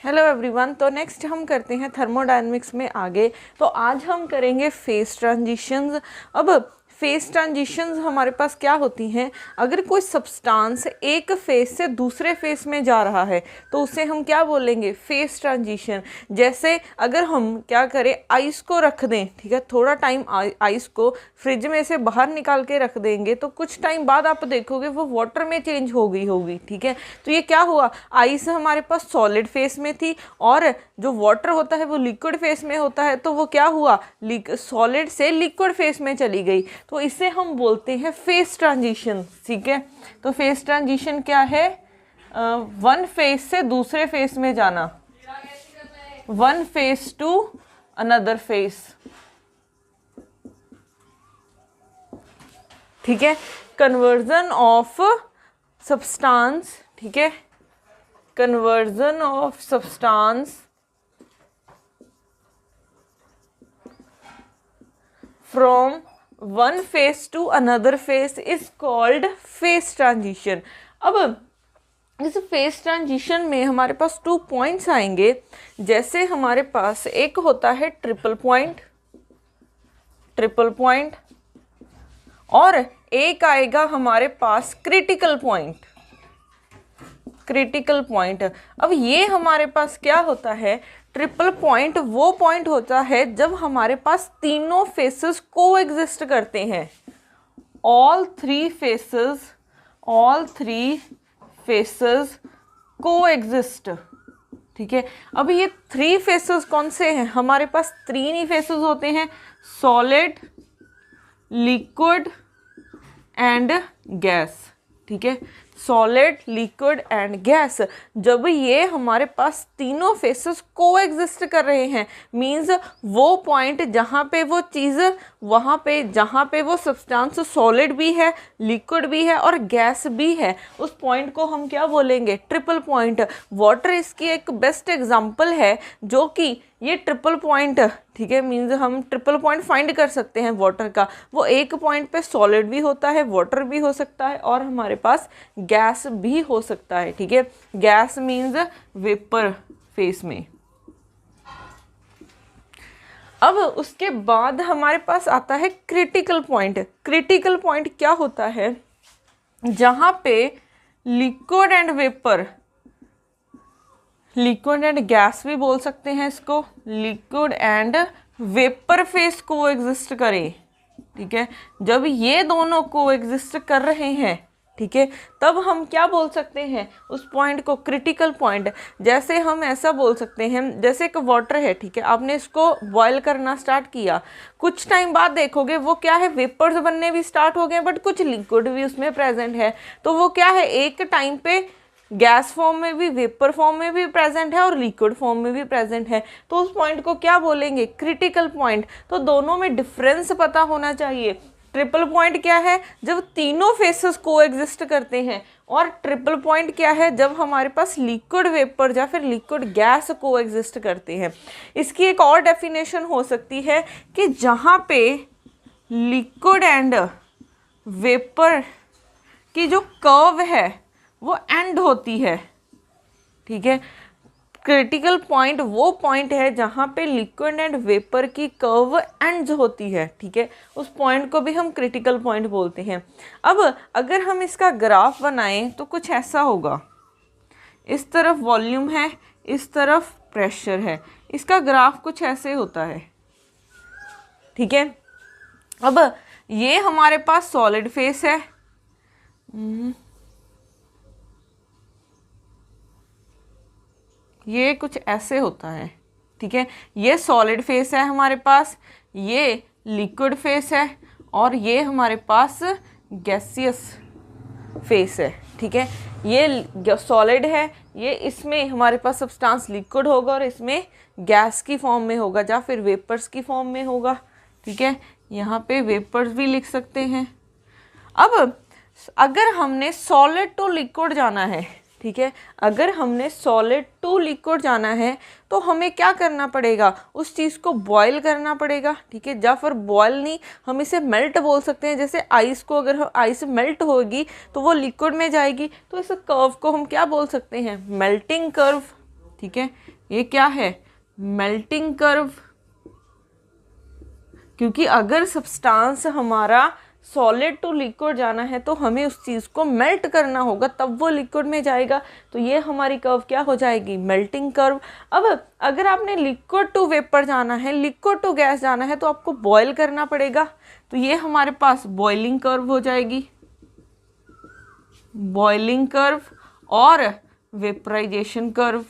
Hello everyone. तो next हम करते हैं थर्मोडायनेमिक्स में आगे। तो आज हम करेंगे फेज ट्रांजिशंस। अब फेज ट्रांजिशंस हमारे पास क्या होती हैं? अगर कोई सब्सटेंस एक फेज से दूसरे फेज में जा रहा है तो उसे हम क्या बोलेंगे? Phase transition. जैसे अगर हम क्या करें, आइस को रख दें, ठीक है, थोड़ा टाइम आइस को फ्रिज में से बाहर निकाल के रख देंगे तो कुछ टाइम बाद आप देखोगे वो वाटर में चेंज हो गई होगी, ठीक है। तो ये क्या हुआ, आइस हमारे पास सॉलिड फेस में थी और जो वाटर होता है वो लिक्विड फेस में होता है, तो वो क्या हुआ, सॉलिड से लिक्विड फेस में चली गई। तो इसे हम बोलते हैं फेस ट्रांजिशन, ठीक है। तो फेस ट्रांजिशन क्या है? वन फेस से दूसरे फेस में जाना, one phase to another phase, ठीक है। कन्वर्जन ऑफ सब्सटेंस, ठीक है, conversion of substance from one phase to another phase is called phase transition. अब इस फेस ट्रांजिशन में हमारे पास 2 पॉइंट्स आएंगे। जैसे हमारे पास एक होता है ट्रिपल पॉइंट, ट्रिपल पॉइंट, और एक आएगा हमारे पास क्रिटिकल पॉइंट, क्रिटिकल पॉइंट। अब ये हमारे पास क्या होता है? ट्रिपल पॉइंट वो पॉइंट होता है जब हमारे पास तीनों फेसेस कोएग्जिस्ट करते हैं। ऑल थ्री फेसेस कोएग्जिस्ट, ठीक है। अब ये 3 फेसेस कौन से हैं? हमारे पास 3 ही फेसेस होते हैं, सॉलिड, लिक्विड एंड गैस, ठीक है। Solid, liquid and gas. जब ये हमारे पास तीनों फेसेस कोएग्जिस्ट कर रहे हैं, मींस वो पॉइंट जहाँ पे वो चीज़, वहाँ पे जहाँ पे वो सब्सटेंस सॉलिड भी है, लिक्विड भी है और गैस भी है, उस पॉइंट को हम क्या बोलेंगे? Triple point. वाटर इसकी एक बेस्ट एग्जांपल है, जो कि ये ट्रिपल पॉइंट, ठीक है, मीन्स हम ट्रिपल पॉइंट फाइंड कर सकते हैं वाटर का। वो एक पॉइंट पे सॉलिड भी होता है, वाटर भी हो सकता है और हमारे पास गैस भी हो सकता है, ठीक है। गैस मीन्स वेपर फेस में। अब उसके बाद हमारे पास आता है क्रिटिकल पॉइंट। क्रिटिकल पॉइंट क्या होता है? जहाँ पे liquid and vapour, liquid and gas भी बोल सकते हैं इसको, लिक्विड एंड वेपर फेस को एग्जिस्ट करें, ठीक है। जब ये दोनों को एग्जिस्ट कर रहे हैं, ठीक है, तब हम क्या बोल सकते हैं उस पॉइंट को? Critical point. जैसे हम ऐसा बोल सकते हैं, जैसे एक वाटर है, ठीक है, आपने इसको बॉयल करना स्टार्ट किया, कुछ टाइम बाद देखोगे वो क्या है, वेपर्स बनने भी स्टार्ट हो गए, बट कुछ लिक्विड भी उसमें प्रेजेंट है। तो वो क्या है, एक टाइम पे गैस फॉर्म में भी, वेपर फॉर्म में भी प्रेजेंट है और लिक्विड फॉर्म में भी प्रेजेंट है। तो उस पॉइंट को क्या बोलेंगे? Critical point. तो दोनों में डिफरेंस पता होना चाहिए। ट्रिपल पॉइंट क्या है? जब तीनों फेसेस कोएग्जिस्ट करते हैं, और ट्रिपल पॉइंट क्या है? जब हमारे पास लिक्विड वेपर या फिर लिक्विड गैस कोएग्जिस्ट करते हैं। इसकी एक और डेफिनेशन हो सकती है कि जहाँ पे लिक्विड एंड वेपर की जो कर्व है वो एंड होती है, ठीक है। क्रिटिकल पॉइंट वो पॉइंट है जहाँ पे लिक्विड एंड वेपर की कर्व एंड्स होती है, ठीक है। उस पॉइंट को भी हम क्रिटिकल पॉइंट बोलते हैं। अब अगर हम इसका ग्राफ बनाएं तो कुछ ऐसा होगा। इस तरफ वॉल्यूम है, इस तरफ प्रेशर है, इसका ग्राफ कुछ ऐसे होता है, ठीक है। अब ये हमारे पास सॉलिड फेस है, ये कुछ ऐसे होता है, ठीक है। ये सॉलिड फेस है हमारे पास, ये लिक्विड फेस है और ये हमारे पास गैसियस फेस है, ठीक है। ये सॉलिड है, ये इसमें हमारे पास सब्सटेंस लिक्विड होगा और इसमें गैस की फॉर्म में होगा या फिर वेपर्स की फॉर्म में होगा, ठीक है। यहाँ पे वेपर्स भी लिख सकते हैं। अब अगर हमने सॉलिड टू लिक्विड जाना है, ठीक है, अगर हमने सॉलिड टू लिक्विड जाना है तो हमें क्या करना पड़ेगा? उस चीज़ को बॉयल करना पड़ेगा, ठीक है। या फिर बॉयल नहीं, हम इसे मेल्ट बोल सकते हैं। जैसे आइस को, अगर आइस मेल्ट होगी तो वो लिक्विड में जाएगी, तो इस कर्व को हम क्या बोल सकते हैं? मेल्टिंग कर्व, ठीक है, ये क्या है, मेल्टिंग कर्व। क्योंकि अगर सब्सटेंस हमारा सॉलिड टू लिक्विड जाना है तो हमें उस चीज़ को मेल्ट करना होगा, तब वो लिक्विड में जाएगा। तो ये हमारी कर्व क्या हो जाएगी, मेल्टिंग कर्व। अब अगर आपने लिक्विड टू वेपर जाना है, लिक्विड टू गैस जाना है, तो आपको बॉयल करना पड़ेगा। तो ये हमारे पास बॉइलिंग कर्व हो जाएगी, बॉइलिंग कर्व और वेपराइजेशन कर्व।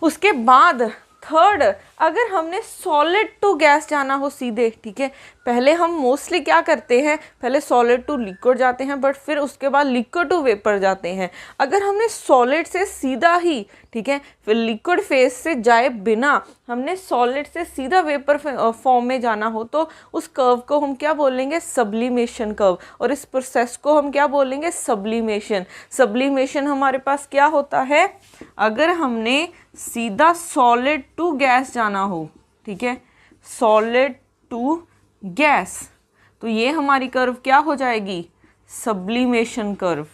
उसके बाद थर्ड, अगर हमने सॉलिड टू गैस जाना हो सीधे, ठीक है, पहले हम मोस्टली क्या करते हैं, पहले सॉलिड टू लिक्विड जाते हैं, बट फिर उसके बाद लिक्विड टू वेपर जाते हैं। अगर हमने सॉलिड से सीधा ही, ठीक है, फिर लिक्विड फेज से जाए बिना हमने सॉलिड से सीधा वेपर फॉर्म में जाना हो, तो उस कर्व को हम क्या बोलेंगे, सब्लिमेशन कर्व। और इस प्रोसेस को हम क्या बोलेंगे, सब्लिमेशन। सब्लिमेशन हमारे पास क्या होता है, अगर हमने सीधा सॉलिड टू गैस जाना हो, ठीक है, सॉलिड टू गैस, तो ये हमारी कर्व क्या हो जाएगी, सब्लिमेशन कर्व।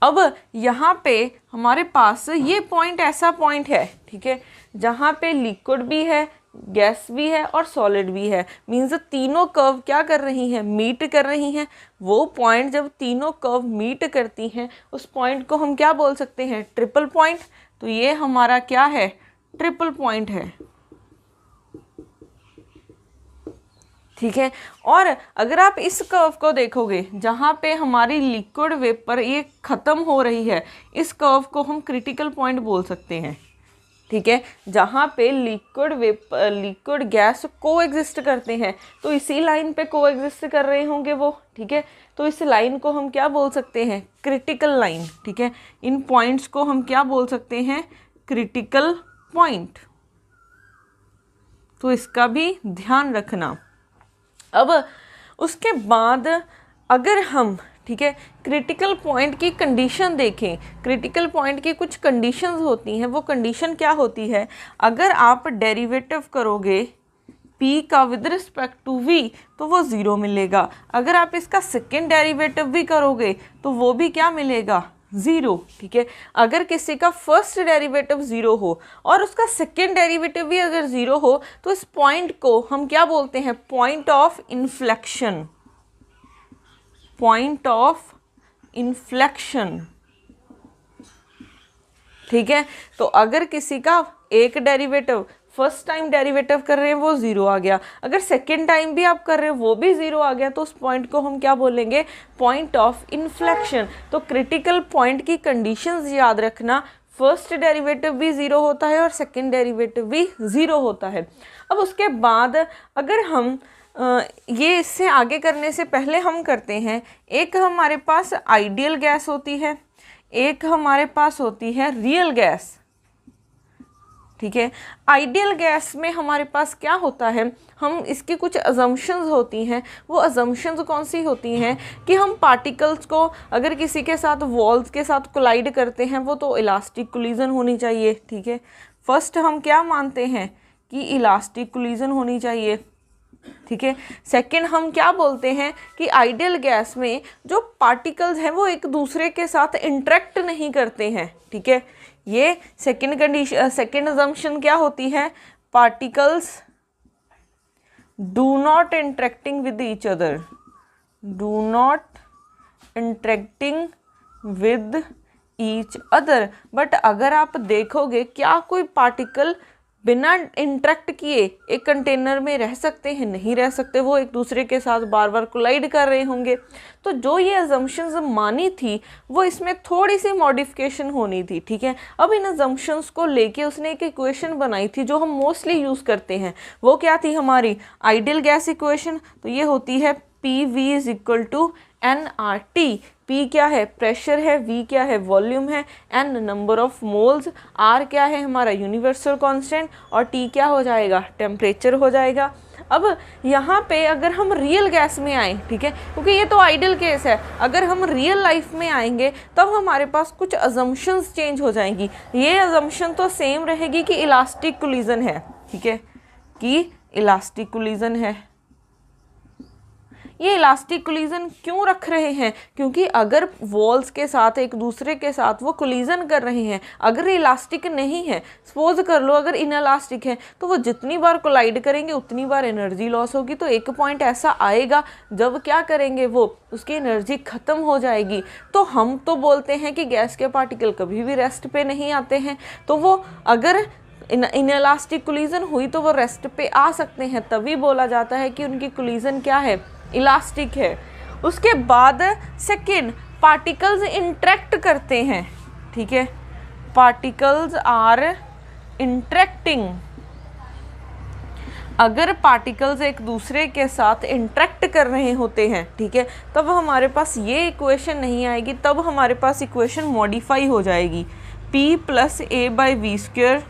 अब यहाँ पे हमारे पास ये पॉइंट ऐसा पॉइंट है, ठीक है, जहाँ पे लिक्विड भी है, गैस भी है और सॉलिड भी है। मीन्स तीनों कर्व क्या कर रही हैं, मीट कर रही हैं। वो पॉइंट जब तीनों कर्व मीट करती हैं, उस पॉइंट को हम क्या बोल सकते हैं, ट्रिपल पॉइंट। तो ये हमारा क्या है, ट्रिपल पॉइंट है, ठीक है। और अगर आप इस कर्व को देखोगे, जहाँ पे हमारी लिक्विड वेपर ये ख़त्म हो रही है, इस कर्व को हम क्रिटिकल पॉइंट बोल सकते हैं, ठीक है, जहाँ पे लिक्विड गैस को एग्जिस्ट करते हैं। तो इसी लाइन पे को एग्जिस्ट कर रहे होंगे वो, ठीक है। तो इस लाइन को हम क्या बोल सकते हैं, क्रिटिकल लाइन, ठीक है। इन पॉइंट्स को हम क्या बोल सकते हैं, क्रिटिकल पॉइंट। तो इसका भी ध्यान रखना। अब उसके बाद अगर हम, ठीक है, क्रिटिकल पॉइंट की कंडीशन देखें, क्रिटिकल पॉइंट की कुछ कंडीशंस होती हैं। वो कंडीशन क्या होती है, अगर आप डेरिवेटिव करोगे p का विद रिस्पेक्ट टू v तो वो ज़ीरो मिलेगा। अगर आप इसका सेकेंड डेरिवेटिव भी करोगे तो वो भी क्या मिलेगा, ज़ीरो, ठीक है। अगर किसी का फर्स्ट डेरिवेटिव ज़ीरो हो और उसका सेकेंड डेरिवेटिव भी अगर ज़ीरो हो, तो इस पॉइंट को हम क्या बोलते हैं, point of inflection, point of inflection, ठीक है। तो अगर किसी का एक डेरिवेटिव फर्स्ट टाइम डेरिवेटिव कर रहे हैं वो ज़ीरो आ गया, अगर सेकेंड टाइम भी आप कर रहे हो वो भी ज़ीरो आ गया, तो उस पॉइंट को हम क्या बोलेंगे, पॉइंट ऑफ इन्फ्लेक्शन। तो क्रिटिकल पॉइंट की कंडीशंस याद रखना, फर्स्ट डेरिवेटिव भी ज़ीरो होता है और सेकेंड डेरिवेटिव भी ज़ीरो होता है। अब उसके बाद अगर हम ये इससे आगे करने से पहले हम करते हैं, एक हमारे पास आइडियल गैस होती है, एक हमारे पास होती है रियल गैस, ठीक है। आइडियल गैस में हमारे पास क्या होता है, हम इसकी कुछ अजम्पशंस होती हैं। वो अजम्पशंस कौन सी होती हैं कि हम पार्टिकल्स को अगर किसी के साथ वॉल्स के साथ कोलाइड करते हैं, वो तो इलास्टिक कोलिजन होनी चाहिए, ठीक है। फर्स्ट हम क्या मानते हैं कि इलास्टिक कोलिजन होनी चाहिए, ठीक है। सेकंड हम क्या बोलते हैं कि आइडियल गैस में जो पार्टिकल्स हैं वो एक दूसरे के साथ इंटरेक्ट नहीं करते हैं, ठीक है। ये सेकंड कंडीशन, सेकंड अजम्पशन क्या होती है, particles do not interacting with each other, do not interacting with each other. But अगर आप देखोगे क्या कोई पार्टिकल बिना इंटरेक्ट किए एक कंटेनर में रह सकते हैं, नहीं रह सकते, वो एक दूसरे के साथ बार बार कोलाइड कर रहे होंगे। तो जो ये अजम्पशंस मानी थी वो इसमें थोड़ी सी मॉडिफिकेशन होनी थी, ठीक है। अब इन अजम्पशंस को लेके उसने एक इक्वेशन बनाई थी जो हम मोस्टली यूज़ करते हैं। वो क्या थी हमारी आइडियल गैस इक्वेशन। तो ये होती है PV is equal to nRT। P क्या है, प्रेशर है, V क्या है, वॉल्यूम है, N number of moles, R क्या है हमारा यूनिवर्सल कांस्टेंट और T क्या हो जाएगा, टेम्परेचर हो जाएगा। अब यहाँ पे अगर हम रियल गैस में आए, ठीक है, क्योंकि ये तो आइडियल केस है, अगर हम रियल लाइफ में आएंगे तब हमारे पास कुछ अजम्पशंस चेंज हो जाएंगी। ये अजम्पशन तो सेम रहेगी कि इलास्टिक कोलिजन है, ठीक है, कि इलास्टिक कोलिजन है। ये इलास्टिक कोलिजन क्यों रख रहे हैं? क्योंकि अगर वॉल्स के साथ एक दूसरे के साथ वो कोलिजन कर रहे हैं, अगर इलास्टिक नहीं है, सपोज कर लो अगर इनइलास्टिक है, तो वो जितनी बार कोलाइड करेंगे उतनी बार एनर्जी लॉस होगी। तो एक पॉइंट ऐसा आएगा जब क्या करेंगे, वो उसकी एनर्जी ख़त्म हो जाएगी। तो हम तो बोलते हैं कि गैस के पार्टिकल कभी भी रेस्ट पे नहीं आते हैं, तो वो अगर इनइलास्टिक कोलिजन हुई तो वो रेस्ट पे आ सकते हैं, तभी बोला जाता है कि उनकी कोलिजन क्या है, इलास्टिक है। उसके बाद सेकेंड, पार्टिकल्स इंटरेक्ट करते हैं, ठीक है, पार्टिकल्स आर इंटरेक्टिंग। अगर पार्टिकल्स एक दूसरे के साथ इंटरेक्ट कर रहे होते हैं, ठीक है, तब हमारे पास ये इक्वेशन नहीं आएगी, तब हमारे पास इक्वेशन मॉडिफाई हो जाएगी। P plus A by V square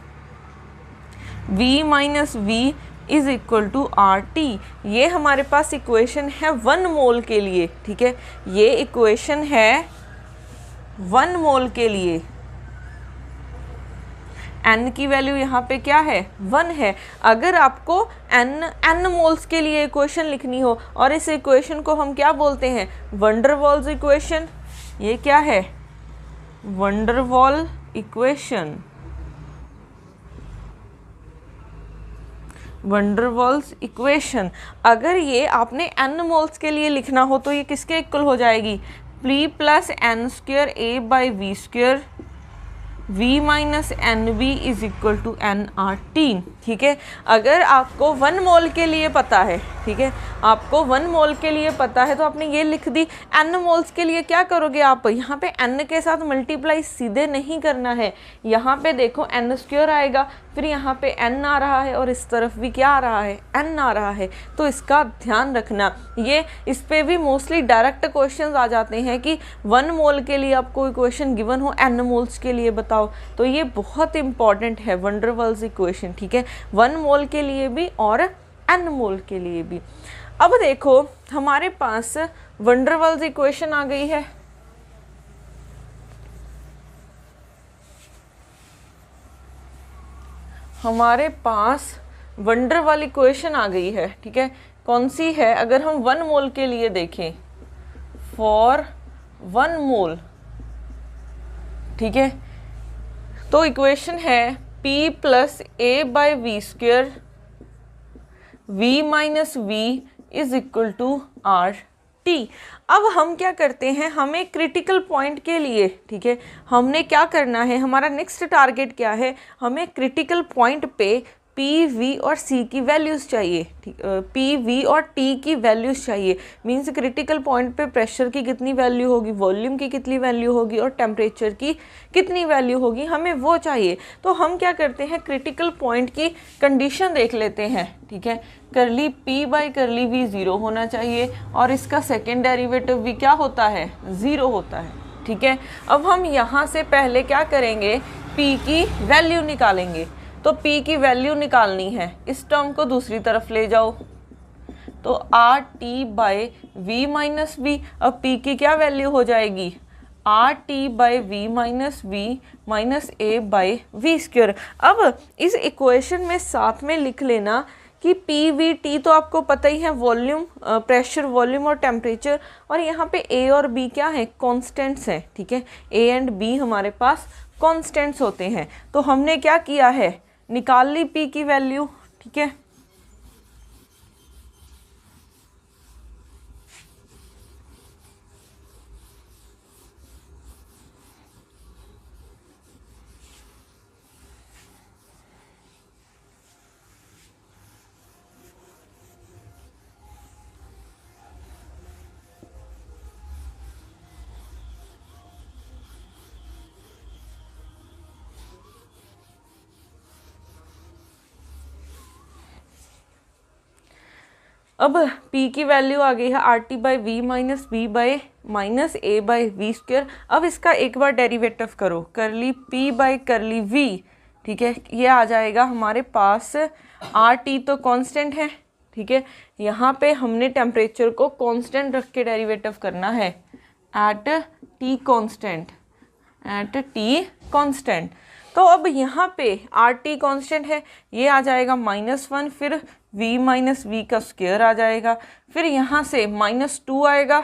V minus V is equal to R T. ये हमारे पास इक्वेशन है 1 मोल के लिए, ठीक है, ये इक्वेशन है 1 मोल के लिए। n की वैल्यू यहाँ पे क्या है, 1 है। अगर आपको n मोल्स के लिए इक्वेशन लिखनी हो, और इस इक्वेशन को हम क्या बोलते हैं, वंडरवॉल्स इक्वेशन। ये क्या है, वंडरवॉल इक्वेशन, वंडरवॉल्स इक्वेशन। अगर ये आपने n मोल्स के लिए लिखना हो तो ये किसके इक्वल हो जाएगी, P plus N square A by V square V minus N B is equal to N R T, ठीक है। अगर आपको 1 मोल के लिए पता है, ठीक है, आपको 1 मोल के लिए पता है तो आपने ये लिख दी। n मोल्स के लिए क्या करोगे आप, यहाँ पे n के साथ मल्टीप्लाई सीधे नहीं करना है, यहाँ पे देखो n स्क्वायर आएगा, फिर यहाँ पे n आ रहा है और इस तरफ भी क्या आ रहा है, n आ रहा है। तो इसका ध्यान रखना, ये इस पे भी मोस्टली डायरेक्ट क्वेश्चंस आ जाते हैं कि 1 मोल के लिए आपको इक्वेशन गिवन हो, n मोल्स के लिए बताओ। तो ये बहुत इंपॉर्टेंट है वंडरवॉल्स इक्वेशन, ठीक है, 1 मोल के लिए भी और n मोल के लिए भी। अब देखो हमारे पास वंडरवॉल्स इक्वेशन आ गई है। हमारे पास वंडरवॉल इक्वेशन आ गई है, ठीक है, कौन सी है, अगर हम 1 मोल के लिए देखें, फॉर 1 मोल, ठीक है, तो इक्वेशन है P plus A by V square V minus V is equal to R T. अब हम क्या करते हैं, हमें क्रिटिकल पॉइंट के लिए, ठीक है, हमने क्या करना है, हमारा नेक्स्ट टारगेट क्या है, हमें क्रिटिकल पॉइंट पे P, V और C की वैल्यूज़ चाहिए, ठीक, P, V और T की वैल्यूज़ चाहिए। मीन्स क्रिटिकल पॉइंट पे प्रेशर की कितनी वैल्यू होगी, वॉल्यूम की कितनी वैल्यू होगी और टेम्परेचर की कितनी वैल्यू होगी, हमें वो चाहिए। तो हम क्या करते हैं, क्रिटिकल पॉइंट की कंडीशन देख लेते हैं, ठीक है, करली P बाई करली V 0 होना चाहिए और इसका सेकेंड डेरिवेटिव भी क्या होता है, 0 होता है, ठीक है। अब हम यहाँ से पहले क्या करेंगे, P की वैल्यू निकालेंगे। तो P की वैल्यू निकालनी है, इस टर्म को दूसरी तरफ ले जाओ, तो R T by V minus V. अब P की क्या वैल्यू हो जाएगी, R T by V minus V minus A by V square. अब इस इक्वेशन में साथ में लिख लेना कि पी वी टी तो आपको पता ही है, वॉल्यूम, प्रेशर, वॉल्यूम और टेम्परेचर, और यहाँ पे ए और बी क्या है, कॉन्स्टेंट्स हैं, ठीक है, ए एंड बी हमारे पास कॉन्स्टेंट्स होते हैं। तो हमने क्या किया है, निकाल ली P की वैल्यू, ठीक है। अब P की वैल्यू आ गई है R T by V minus V by minus A by V square. अब इसका एक बार डेरिवेटिव करो, करली P बाई करली V, ठीक है, ये आ जाएगा हमारे पास, आर टी तो कांस्टेंट है, ठीक है, यहाँ पे हमने टेम्परेचर को कांस्टेंट रख के डेरिवेटिव करना है, at T constant, at T constant. तो अब यहाँ पे आर टी कॉन्स्टेंट है, ये आ जाएगा -1, फिर v माइनस वी का स्क्वायर आ जाएगा। फिर यहाँ से -2 आएगा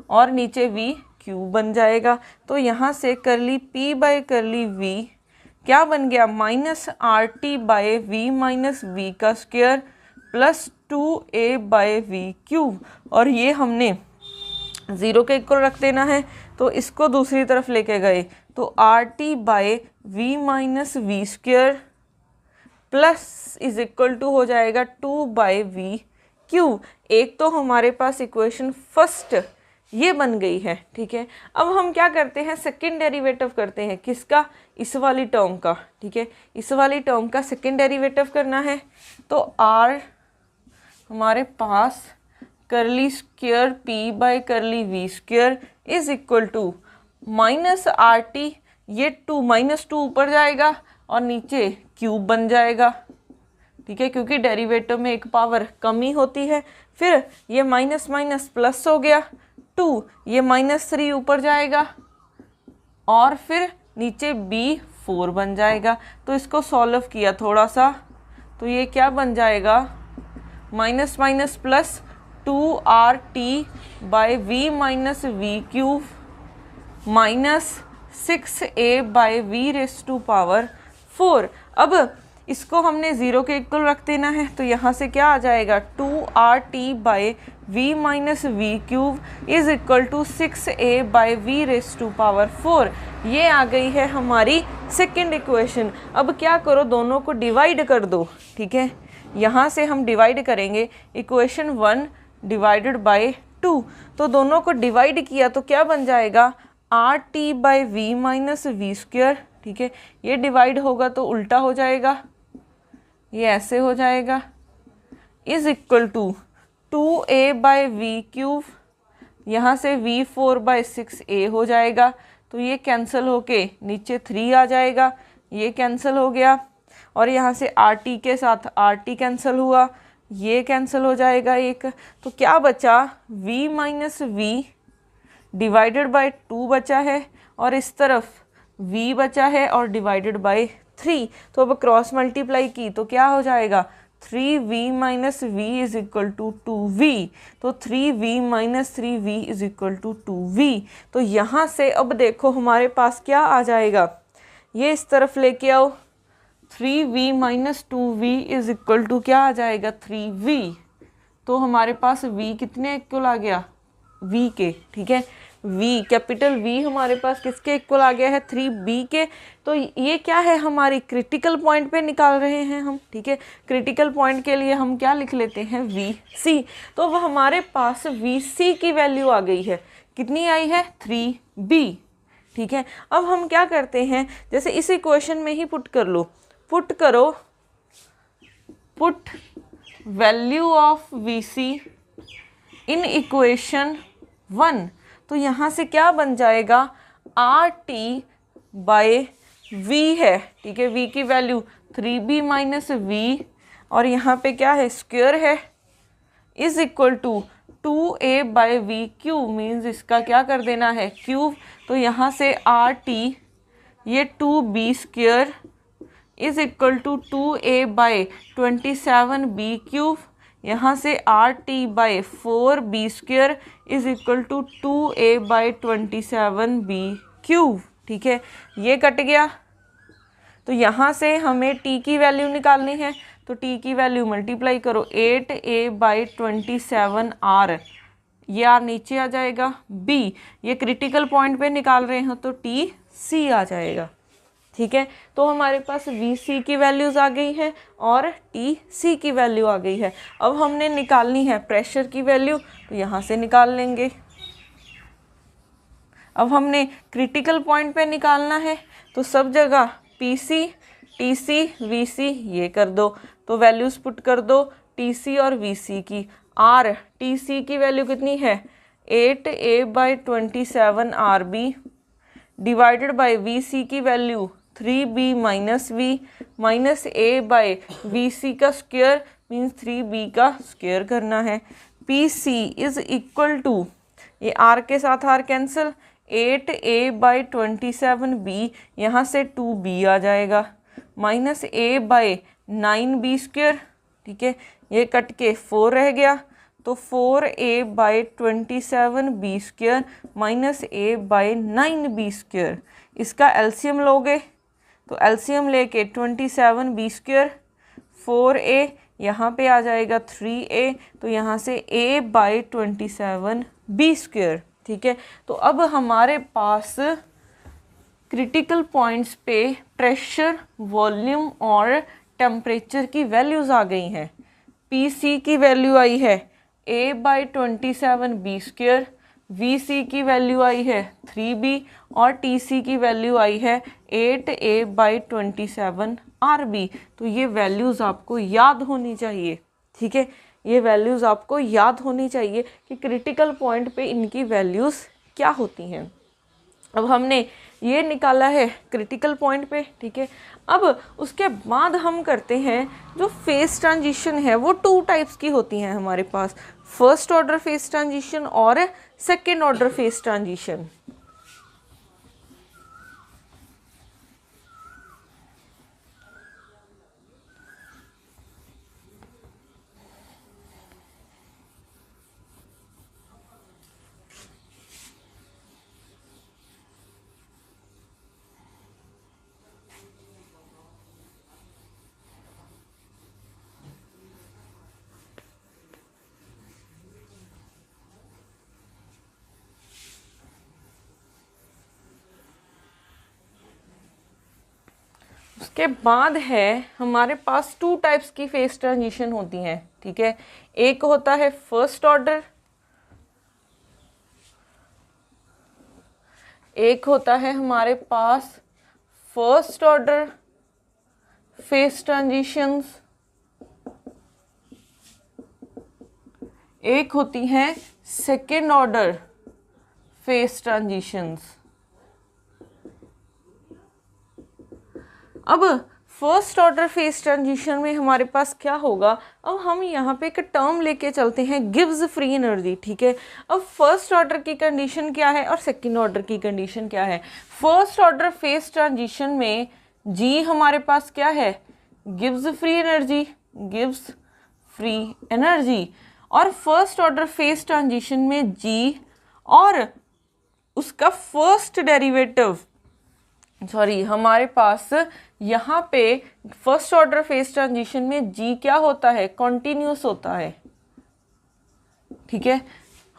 और नीचे v क्यूब बन जाएगा। तो यहाँ से करली p बाय करली v क्या बन गया, -RT by v minus V का square plus 2a by V cube. और ये हमने 0 के इक्वल रख देना है, तो इसको दूसरी तरफ लेके गए तो RT by v minus V square plus is equal to हो जाएगा 2 बाय वी क्यूब। एक तो हमारे पास इक्वेशन फर्स्ट ये बन गई है, ठीक है। अब हम क्या करते हैं, सेकंड डेरिवेटिव करते हैं, किसका, इस वाली टर्म का, ठीक है। इस वाली टर्म का सेकंड डेरिवेटिव करना है, तो r हमारे पास curly square p by curly v square is equal to -RT, ये -2 ऊपर जाएगा और नीचे क्यूब बन जाएगा, ठीक है, क्योंकि डेरिवेटिव में एक पावर कमी होती है। फिर ये माइनस माइनस प्लस हो गया 2, ये -3 ऊपर जाएगा और फिर नीचे b 4 बन जाएगा। तो इसको सॉल्व किया थोड़ा सा, तो ये क्या बन जाएगा, minus minus plus 2RT by v minus V cube minus 6a by v raise to power 4। अब इसको हमने 0 के इक्वल रख देना है, तो यहाँ से क्या आ जाएगा, 2RT by v minus V cube is equal to 6a by v raise to power 4। ये आ गई है हमारी सेकंड इक्वेशन। अब क्या करो, दोनों को डिवाइड कर दो, ठीक है। यहाँ से हम डिवाइड करेंगे इक्वेशन 1 डिवाइडेड बाय 2, तो दोनों को डिवाइड किया तो क्या बन जाएगा, RT by v minus V square, ठीक है। ये डिवाइड होगा तो उल्टा हो जाएगा, ये ऐसे हो जाएगा, is equal to 2a by V cube, यहाँ से v4 बाय 6a हो जाएगा, तो ये कैंसिल होके नीचे 3 आ जाएगा, ये कैंसिल हो गया और यहाँ से RT के साथ RT कैंसिल हुआ, ये कैंसिल हो जाएगा एक, तो क्या बचा, v minus V divided by 2 बचा है और इस तरफ v बचा है और डिवाइडेड बाय 3। तो अब क्रॉस मल्टीप्लाई की तो क्या हो जाएगा, 3v minus V is equal to 2v, तो 3v minus 3v is equal to 2v। तो यहाँ से अब देखो हमारे पास क्या आ जाएगा, ये इस तरफ लेके आओ, 3v minus 2v is equal to क्या आ जाएगा, 3v। तो हमारे पास v कितने इक्वल आ गया, v के, ठीक है। v कैपिटल v हमारे पास किसके इक्वल आ गया है, 3b के। तो ये क्या है, हमारी क्रिटिकल पॉइंट पे निकाल रहे हैं हम, ठीक है। क्रिटिकल पॉइंट के लिए हम क्या लिख लेते हैं, vc। तो वह हमारे पास vc की वैल्यू आ गई है, कितनी आई है, 3b, ठीक है। अब हम क्या करते हैं, जैसे इस इक्वेशन में ही पुट कर लो, पुट करो, put value of vc in equation 1, तो यहाँ से क्या बन जाएगा, RT बाय v है, ठीक है, v की वैल्यू 3b माइनस v और यहाँ पे क्या है, स्क्वायर है, is equal to 2a by V cube, means इसका क्या कर देना है, क्यूब। तो यहाँ से RT ये 2b square is equal to 2a by 27b cube, यहाँ से RT by 4b square is equal to 2a by 27b cube, ठीक है। ये कट गया, तो यहाँ से हमें t की वैल्यू निकालनी है, तो t की वैल्यू मल्टीप्लाई करो, 8a बाय 27r, ये r नीचे आ जाएगा, b ये क्रिटिकल पॉइंट पे निकाल रहे हैं तो t c आ जाएगा, ठीक है। तो हमारे पास vc की वैल्यूज़ आ गई है और tc की वैल्यू आ गई है। अब हमने निकालनी है प्रेशर की वैल्यू, तो यहाँ से निकाल लेंगे। अब हमने क्रिटिकल पॉइंट पे निकालना है, तो सब जगह pc tc vc ये कर दो, तो वैल्यूज़ पुट कर दो tc और vc की। r tc की वैल्यू कितनी है, 8a by 27rb divided by vc की value 3b minus V minus a by vc का स्क्वायर मीन्स 3b का स्क्वायर करना है। pc इज इक्वल टू, ये r के साथ r cancel, 8a by 27b, यहाँ से 2b आ जाएगा, minus a by 9b square ठीक है, ये कट के 4 रह गया, तो 4a/27b² माइनस a/9b², इसका एलसीएम लोगे तो एलसीएम लेके 27b², 4a यहाँ पे आ जाएगा 3a, तो यहाँ से a/27b²। ठीक है, तो अब हमारे पास क्रिटिकल पॉइंट्स पे प्रेशर, वॉल्यूम और टेम्परेचर की वैल्यूज़ आ गई हैं। PC की वैल्यू आई है a/27b², VC की वैल्यू आई है 3b और TC की वैल्यू आई है 8a/27RB। तो ये वैल्यूज़ आपको याद होनी चाहिए। ठीक है, ये वैल्यूज़ आपको याद होनी चाहिए कि क्रिटिकल पॉइंट पे इनकी वैल्यूज़ क्या होती हैं। अब हमने ये निकाला है क्रिटिकल पॉइंट पे। ठीक है, अब उसके बाद हम करते हैं जो फेस ट्रांजिशन है वो 2 टाइप्स की होती हैं हमारे पास, फर्स्ट ऑर्डर फेस ट्रांजिशन और सेकेंड ऑर्डर फेस ट्रांजिशन। उसके बाद है हमारे पास 2 टाइप्स की फेस ट्रांजिशन होती हैं। ठीक है, एक होता है फर्स्ट ऑर्डर, एक होता है हमारे पास फर्स्ट ऑर्डर फेस ट्रांजिशंस, एक होती है सेकेंड ऑर्डर फेस ट्रांजिशंस। अब फर्स्ट ऑर्डर फेस ट्रांजिशन में हमारे पास क्या होगा, अब हम यहाँ पे एक टर्म लेके चलते हैं गिव्स फ्री एनर्जी। ठीक है, अब फर्स्ट ऑर्डर की कंडीशन क्या है और सेकंड ऑर्डर की कंडीशन क्या है। फर्स्ट ऑर्डर फेस ट्रांजिशन में जी हमारे पास क्या है, gives free energy, gives free energy, और फर्स्ट ऑर्डर फेस ट्रांजिशन में जी और उसका फर्स्ट डेरिवेटिव, सॉरी हमारे पास यहाँ पे फर्स्ट ऑर्डर फेस ट्रांजिशन में जी क्या होता है, कॉन्टिन्यूस होता है। ठीक है,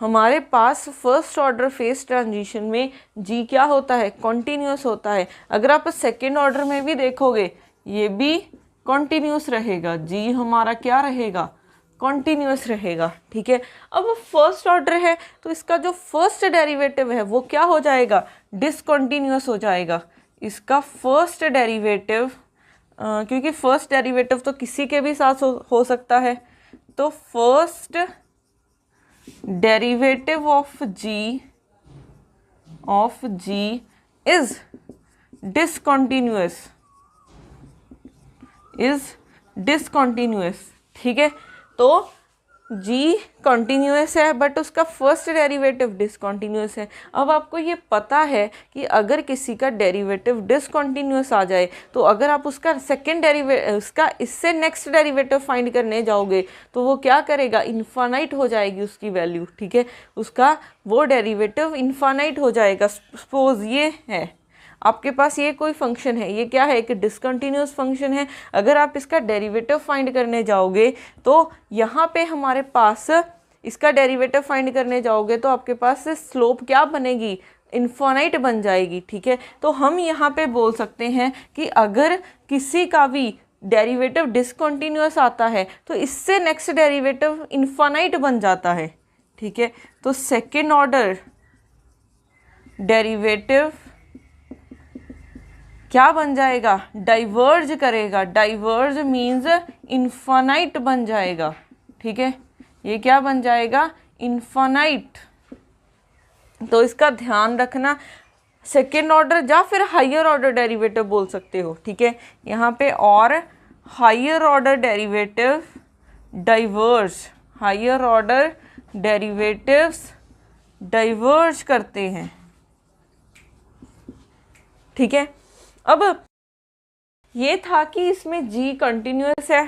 हमारे पास फर्स्ट ऑर्डर फेस ट्रांजिशन में जी क्या होता है, कॉन्टिन्यूस होता है। अगर आप सेकेंड ऑर्डर में भी देखोगे ये भी कॉन्टिन्यूस रहेगा, जी हमारा क्या रहेगा, कॉन्टिन्यूस रहेगा। ठीक है, अब फर्स्ट ऑर्डर है तो इसका जो फर्स्ट डेरिवेटिव है वो क्या हो जाएगा, डिसकॉन्टिन्यूस हो जाएगा। इसका फर्स्ट डेरिवेटिव, क्योंकि फर्स्ट डेरिवेटिव तो किसी के भी साथ हो सकता है, तो first derivative of G is discontinuous. ठीक है, तो जी कॉन्टिन्यूअस है बट उसका फर्स्ट डेरिवेटिव डिसकॉन्टिन्यूअस है। अब आपको ये पता है कि अगर किसी का डेरिवेटिव डिसकॉन्टिन्यूअस आ जाए तो अगर आप उसका सेकेंड डेरिवेटिव, उसका इससे नेक्स्ट डेरिवेटिव फाइंड करने जाओगे तो वो क्या करेगा, इन्फानाइट हो जाएगी उसकी वैल्यू। ठीक है, उसका वो डेरिवेटिव इन्फानाइट हो जाएगा। सपोज ये है आपके पास ये कोई फंक्शन है, ये क्या है, एक डिसकंटिन्यूअस फंक्शन है। अगर आप इसका डेरिवेटिव फाइंड करने जाओगे तो यहाँ पे हमारे पास इसका डेरिवेटिव फाइंड करने जाओगे तो आपके पास स्लोप क्या बनेगी, इन्फानाइट बन जाएगी। ठीक है, तो हम यहाँ पे बोल सकते हैं कि अगर किसी का भी डेरिवेटिव डिसकंटिन्यूअस आता है तो इससे नेक्स्ट डेरिवेटिव इन्फानाइट बन जाता है। ठीक है, तो सेकेंड ऑर्डर डेरिवेटिव क्या बन जाएगा, डाइवर्ज करेगा। डाइवर्ज मीन्स इन्फानाइट बन जाएगा। ठीक है, ये क्या बन जाएगा, इन्फानाइट। तो इसका ध्यान रखना, सेकेंड ऑर्डर या फिर हायर ऑर्डर डेरिवेटिव बोल सकते हो। ठीक है, यहाँ पे और higher order derivative diverge, higher order derivatives diverge करते हैं। ठीक है, अब ये था कि इसमें जी कंटिन्यूअस है,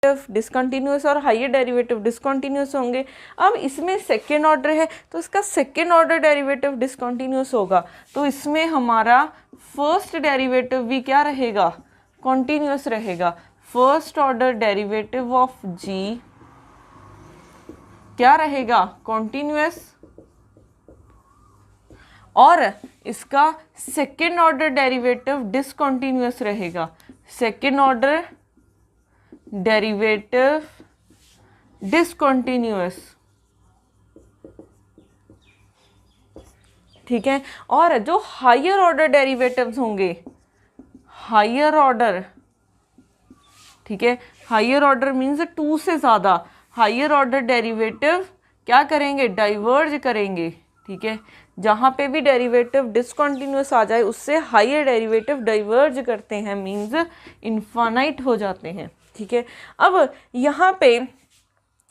डिसकंटिन्यूअस और हायर डेरिवेटिव डिसकंटिन्यूअस होंगे। अब इसमें सेकेंड ऑर्डर है तो इसका सेकेंड ऑर्डर डेरिवेटिव डिसकंटिन्यूअस होगा, तो इसमें हमारा फर्स्ट डेरिवेटिव भी क्या रहेगा, कॉन्टिन्यूअस रहेगा। फर्स्ट ऑर्डर डेरिवेटिव ऑफ जी क्या रहेगा, कॉन्टिन्यूअस, और इसका सेकेंड ऑर्डर डेरिवेटिव डिसकंटिन्यूअस रहेगा। सेकेंड ऑर्डर डेरिवेटिव डिसकंटिन्यूअस, ठीक है। और जो हायर ऑर्डर डेरिवेटिव्स होंगे, हायर ऑर्डर, ठीक है, हायर ऑर्डर मीन्स 2 से ज़्यादा, हायर ऑर्डर डेरिवेटिव क्या करेंगे, डाइवर्ज करेंगे, ठीक है। जहाँ पे भी डेरिवेटिव डिसकंटिन्यूअस आ जाए उससे हायर डेरिवेटिव डाइवर्ज करते हैं, मीन्स इनफाइनाइट हो जाते हैं, ठीक है। अब यहाँ पे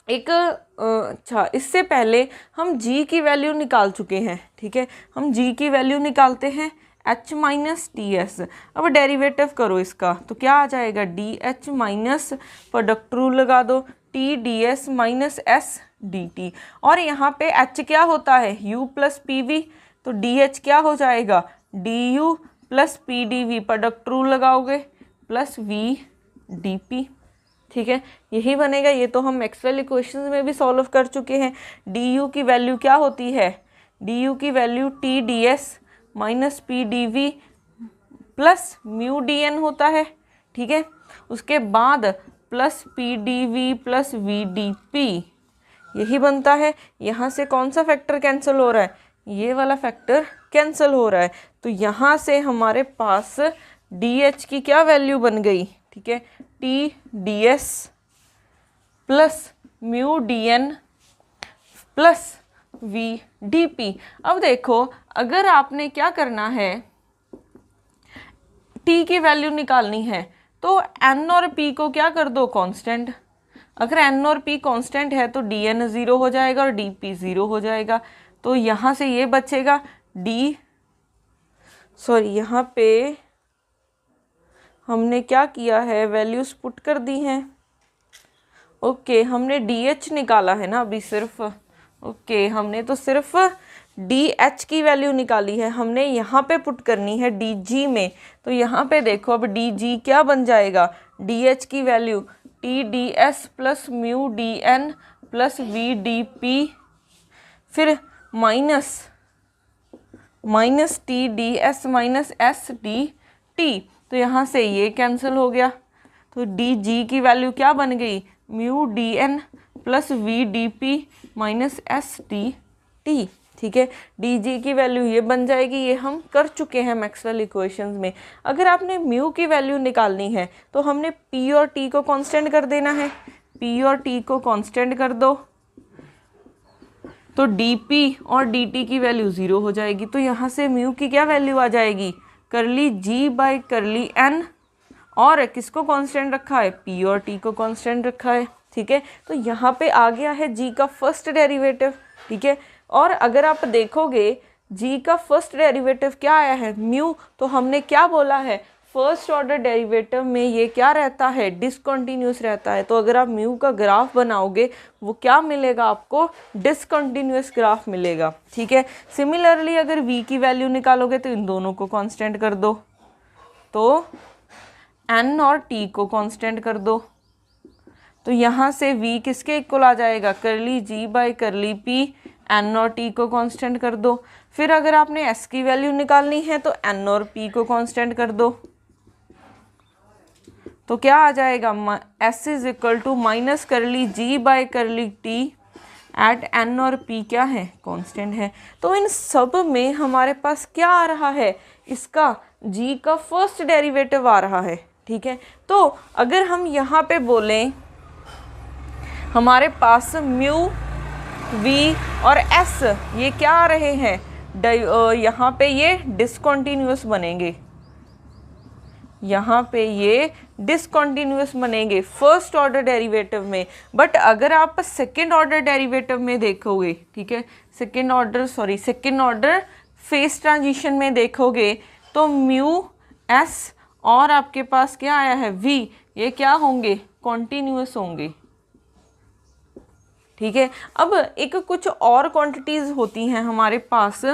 एक अच्छा, इससे पहले हम g की वैल्यू निकाल चुके हैं, ठीक है। हम g की वैल्यू निकालते हैं h माइनस टी एस। अब डेरिवेटिव करो इसका तो क्या आ जाएगा, D H minus product rule लगा दो, T D S minus S D T, और यहाँ पे h क्या होता है, u प्लस पी वी, तो डी एच क्या हो जाएगा, D U plus P D V, product rule लगाओगे, प्लस वी डी पी, ठीक है, यही बनेगा। ये तो हम मैक्सवेल इक्वेशंस में भी सॉल्व कर चुके हैं। डी यू की वैल्यू क्या होती है, डी यू की value T D S minus P D V plus mu D N होता है, ठीक है। उसके बाद plus P D V plus V D P, यही बनता है। यहाँ से कौन सा फैक्टर कैंसिल हो रहा है, ये वाला फैक्टर कैंसिल हो रहा है, तो यहाँ से हमारे पास डी एच की क्या वैल्यू बन गई, ठीक है, T D S plus mu D N plus V D P. अब देखो, अगर आपने क्या करना है, t की वैल्यू निकालनी है तो n और p को क्या कर दो, कांस्टेंट। अगर n और p कांस्टेंट है तो dn 0 हो जाएगा और dp 0 हो जाएगा, तो यहाँ से ये बचेगा यहाँ पे हमने क्या किया है, वैल्यूज पुट कर दी हैं। ओके, हमने dh निकाला है ना अभी सिर्फ, ओके, हमने तो सिर्फ dh की वैल्यू निकाली है, हमने यहाँ पे पुट करनी है dg में। तो यहाँ पे देखो अब dg क्या बन जाएगा, dh की value T D S plus mu D N plus V D P, फिर minus T D S minus S D T, तो यहाँ से ये कैंसिल हो गया, तो डी जी की वैल्यू क्या बन गई, mu D N plus V D P minus S D T, ठीक है। डी जी की वैल्यू ये बन जाएगी, ये हम कर चुके हैं मैक्सवेल इक्वेशंस में। अगर आपने म्यू की वैल्यू निकालनी है तो हमने पी और टी को कांस्टेंट कर देना है, पी और टी को कांस्टेंट कर दो तो डी पी और डी टी की वैल्यू 0 हो जाएगी, तो यहाँ से म्यू की क्या वैल्यू आ जाएगी, करली जी बाई करली एन, और किसको कांस्टेंट रखा है, पी और टी को कांस्टेंट रखा है, ठीक है। तो यहाँ पे आ गया है जी का फर्स्ट डेरिवेटिव, ठीक है। और अगर आप देखोगे जी का फर्स्ट डेरिवेटिव क्या आया है, म्यू, तो हमने क्या बोला है, फर्स्ट ऑर्डर डेरिवेटिव में ये क्या रहता है, डिसकंटिन्यूअस रहता है। तो अगर आप म्यू का ग्राफ बनाओगे वो क्या मिलेगा आपको, डिसकंटिन्यूअस ग्राफ मिलेगा, ठीक है। सिमिलरली अगर वी की वैल्यू निकालोगे तो इन दोनों को कांस्टेंट कर दो, तो एन और टी को कांस्टेंट कर दो, तो यहाँ से v किसके इक्वल आ जाएगा, करली जी बाई करली पी, एन और टी को कांस्टेंट कर दो। फिर अगर आपने s की वैल्यू निकालनी है तो n और p को कांस्टेंट कर दो, तो क्या आ जाएगा, s is equal to minus curly G by curly T at n और p क्या है, कांस्टेंट है। तो इन सब में हमारे पास क्या आ रहा है, इसका g का फर्स्ट डेरिवेटिव आ रहा है, ठीक है। तो अगर हम यहाँ पे बोलें हमारे पास म्यू वी और एस ये क्या आ रहे हैं, यहाँ पे ये डिसकंटिन्यूअस बनेंगे, यहाँ पे ये डिसकंटिन्यूअस बनेंगे फर्स्ट ऑर्डर डेरिवेटिव में। बट अगर आप सेकेंड ऑर्डर डेरिवेटिव में देखोगे, ठीक है, सेकेंड ऑर्डर फेस ट्रांजिशन में देखोगे तो म्यू एस और आपके पास क्या आया है वी, ये क्या होंगे, कॉन्टिन्यूस होंगे, ठीक है। अब एक कुछ और क्वांटिटीज़ होती हैं हमारे पास,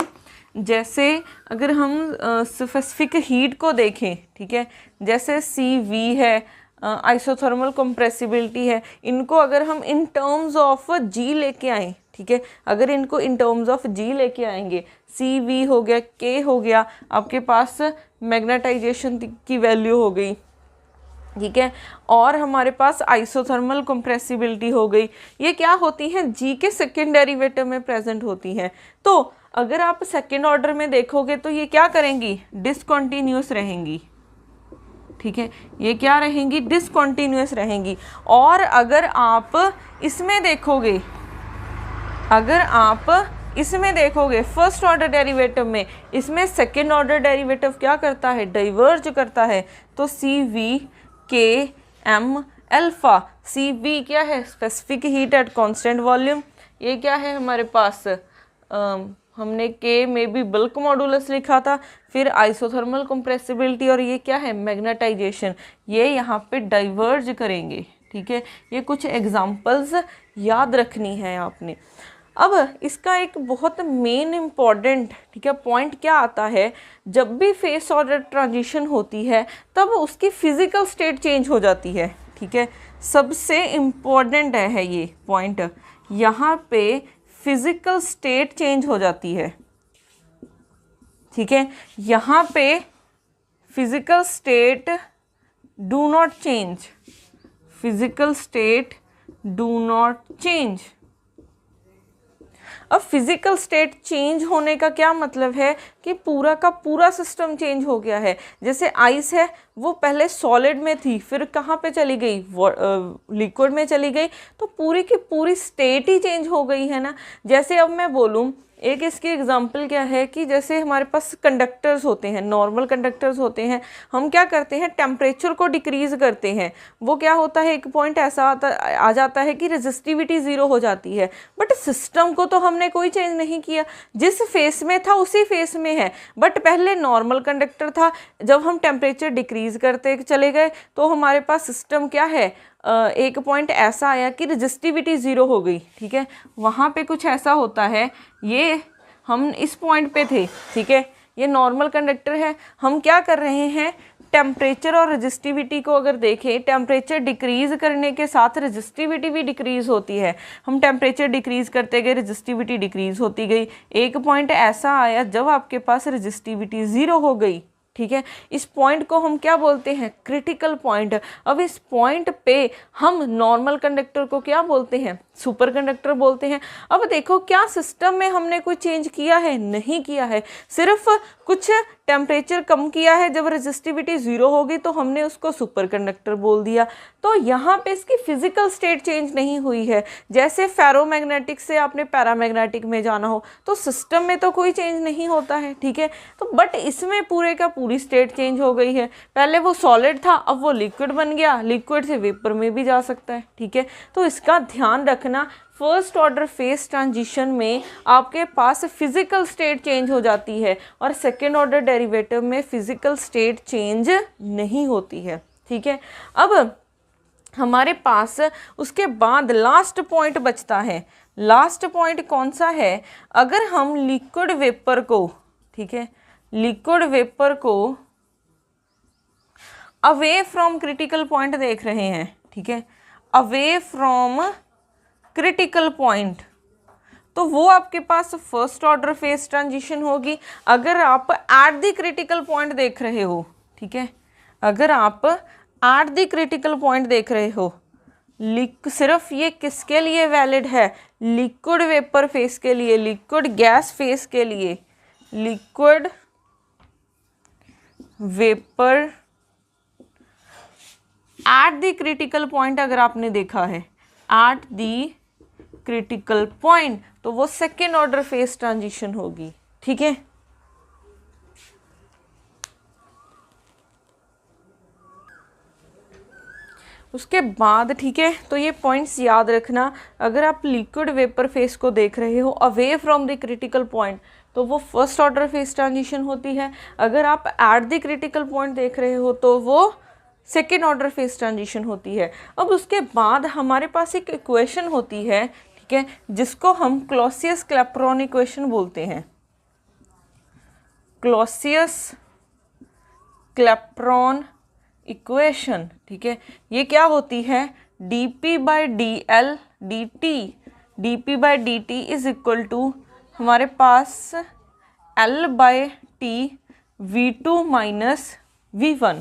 जैसे अगर हम स्पेसिफिक हीट को देखें, ठीक है, जैसे CV है, आइसोथर्मल कंप्रेसिबिलिटी है, इनको अगर हम इन टर्म्स ऑफ G लेके आएँ, ठीक है, अगर इनको इन टर्म्स ऑफ G लेके आएंगे, CV हो गया, K हो गया, आपके पास मैग्नेटाइजेशन की वैल्यू हो गई, ठीक है, और हमारे पास आइसोथर्मल कंप्रेसिबिलिटी हो गई, ये क्या होती हैं, G के सेकेंड डेरिवेटिव में प्रेजेंट होती हैं। तो अगर आप सेकेंड ऑर्डर में देखोगे तो ये क्या करेंगी, डिसकंटिन्यूअस रहेंगी, ठीक है, ये क्या रहेंगी, डिसकंटिन्यूअस रहेंगी। और अगर आप इसमें देखोगे, अगर आप इसमें देखोगे फर्स्ट ऑर्डर डेरिवेटिव में, इसमें सेकेंड ऑर्डर डेरिवेटिव क्या करता है, डाइवर्ज करता है। तो CVKM अल्फा, CV क्या है, specific heat at constant volume, ये क्या है हमारे पास, हमने K में भी बल्क मॉडुलस लिखा था, फिर आइसोथर्मल कंप्रेसिबिलिटी, और ये क्या है, मैग्नेटाइजेशन, ये यहाँ पे डाइवर्ज करेंगे, ठीक है। ये कुछ एग्जांपल्स याद रखनी है आपने। अब इसका एक बहुत मेन इम्पॉर्टेंट, ठीक है, पॉइंट क्या आता है, जब भी फेस ऑर्डर ट्रांजिशन होती है तब उसकी फिजिकल स्टेट चेंज हो जाती है, ठीक है, सबसे इम्पॉर्टेंट है ये पॉइंट, यहाँ पे फिजिकल स्टेट चेंज हो जाती है, ठीक है, यहाँ पे physical state do not change, physical state do not change. अब फिजिकल स्टेट चेंज होने का क्या मतलब है कि पूरा का पूरा सिस्टम चेंज हो गया है। जैसे आइस है, वो पहले सॉलिड में थी, फिर कहाँ पे चली गई, लिक्विड में चली गई, तो पूरी की पूरी स्टेट ही चेंज हो गई है ना। जैसे अब मैं बोलूँ, एक इसकी एग्जांपल क्या है कि जैसे हमारे पास कंडक्टर्स होते हैं, नॉर्मल कंडक्टर्स होते हैं, हम क्या करते हैं, टेम्परेचर को डिक्रीज़ करते हैं, वो क्या होता है, एक पॉइंट ऐसा आ जाता है कि रेजिस्टिविटी ज़ीरो हो जाती है। बट सिस्टम को तो हमने कोई चेंज नहीं किया, जिस फेस में था उसी फेस में है, बट पहले नॉर्मल कंडक्टर था, जब हम टेम्परेचर डिक्रीज़ करते चले गए तो हमारे पास सिस्टम क्या है, एक पॉइंट ऐसा आया कि रेजिस्टिविटी ज़ीरो हो गई, ठीक है। वहाँ पे कुछ ऐसा होता है, ये हम इस पॉइंट पे थे, ठीक है, ये नॉर्मल कंडक्टर है, हम क्या कर रहे हैं, टेम्परेचर और रेजिस्टिविटी को अगर देखें, टेम्परेचर डिक्रीज़ करने के साथ रेजिस्टिविटी भी डिक्रीज़ होती है, हम टेम्परेचर डिक्रीज़ करते गए, रेजिस्टिविटी डिक्रीज़ होती गई, एक पॉइंट ऐसा आया जब आपके पास रेजिस्टिविटी ज़ीरो हो गई, ठीक है। इस पॉइंट को हम क्या बोलते हैं, क्रिटिकल पॉइंट। अब इस पॉइंट पे हम नॉर्मल कंडक्टर को क्या बोलते हैं, सुपर कंडक्टर बोलते हैं। अब देखो, क्या सिस्टम में हमने कोई चेंज किया है, नहीं किया है, सिर्फ कुछ टेम्परेचर कम किया है, जब रेजिस्टिविटी ज़ीरो होगी तो हमने उसको सुपर कंडक्टर बोल दिया। तो यहाँ पे इसकी फिजिकल स्टेट चेंज नहीं हुई है। जैसे फेरोमैग्नेटिक से आपने पैरामैग्नेटिक में जाना हो तो सिस्टम में तो कोई चेंज नहीं होता है, ठीक है। तो बट इसमें पूरे का पूरी स्टेट चेंज हो गई है, पहले वो सॉलिड था, अब वो लिक्विड बन गया, लिक्विड से वेपर में भी जा सकता है, ठीक है। तो इसका ध्यान रखना, फर्स्ट ऑर्डर फेस ट्रांजिशन में आपके पास फिजिकल स्टेट चेंज हो जाती है और सेकेंड ऑर्डर डेरिवेटिव में फिजिकल स्टेट चेंज नहीं होती है, ठीक है। अब हमारे पास उसके बाद लास्ट पॉइंट बचता है। लास्ट पॉइंट कौन सा है, अगर हम लिक्विड वेपर को, ठीक है, लिक्विड वेपर को अवे फ्रॉम क्रिटिकल पॉइंट देख रहे हैं, ठीक है, अवे फ्रॉम क्रिटिकल पॉइंट, तो वो आपके पास फर्स्ट ऑर्डर फेस ट्रांजिशन होगी। अगर आप एट द क्रिटिकल पॉइंट देख रहे हो, ठीक है, अगर आप एट द क्रिटिकल पॉइंट देख रहे हो, सिर्फ ये किसके लिए वैलिड है, लिक्विड वेपर फेस के लिए, लिक्विड गैस फेस के लिए, liquid vapour eight the critical point अगर आपने देखा है, एट द क्रिटिकल पॉइंट, तो वो सेकेंड ऑर्डर फेस ट्रांजिशन होगी, ठीक है। उसके बाद, ठीक है, तो ये पॉइंट्स याद रखना, अगर आप लिक्विड वेपर फेस को देख रहे हो away from the critical point तो वो फर्स्ट ऑर्डर फेस ट्रांजिशन होती है। अगर आप एट द क्रिटिकल पॉइंट देख रहे हो तो वो सेकेंड ऑर्डर फेज ट्रांजिशन होती है। अब उसके बाद हमारे पास एक इक्वेशन होती है, ठीक है, जिसको हम क्लॉसियस-क्लैपेरॉन इक्वेशन बोलते हैं। क्लॉसियस-क्लैपेरॉन इक्वेशन, ठीक है, ये क्या होती है, dp by dl dt, dp by dt is equal to हमारे पास L by T V2 minus V1,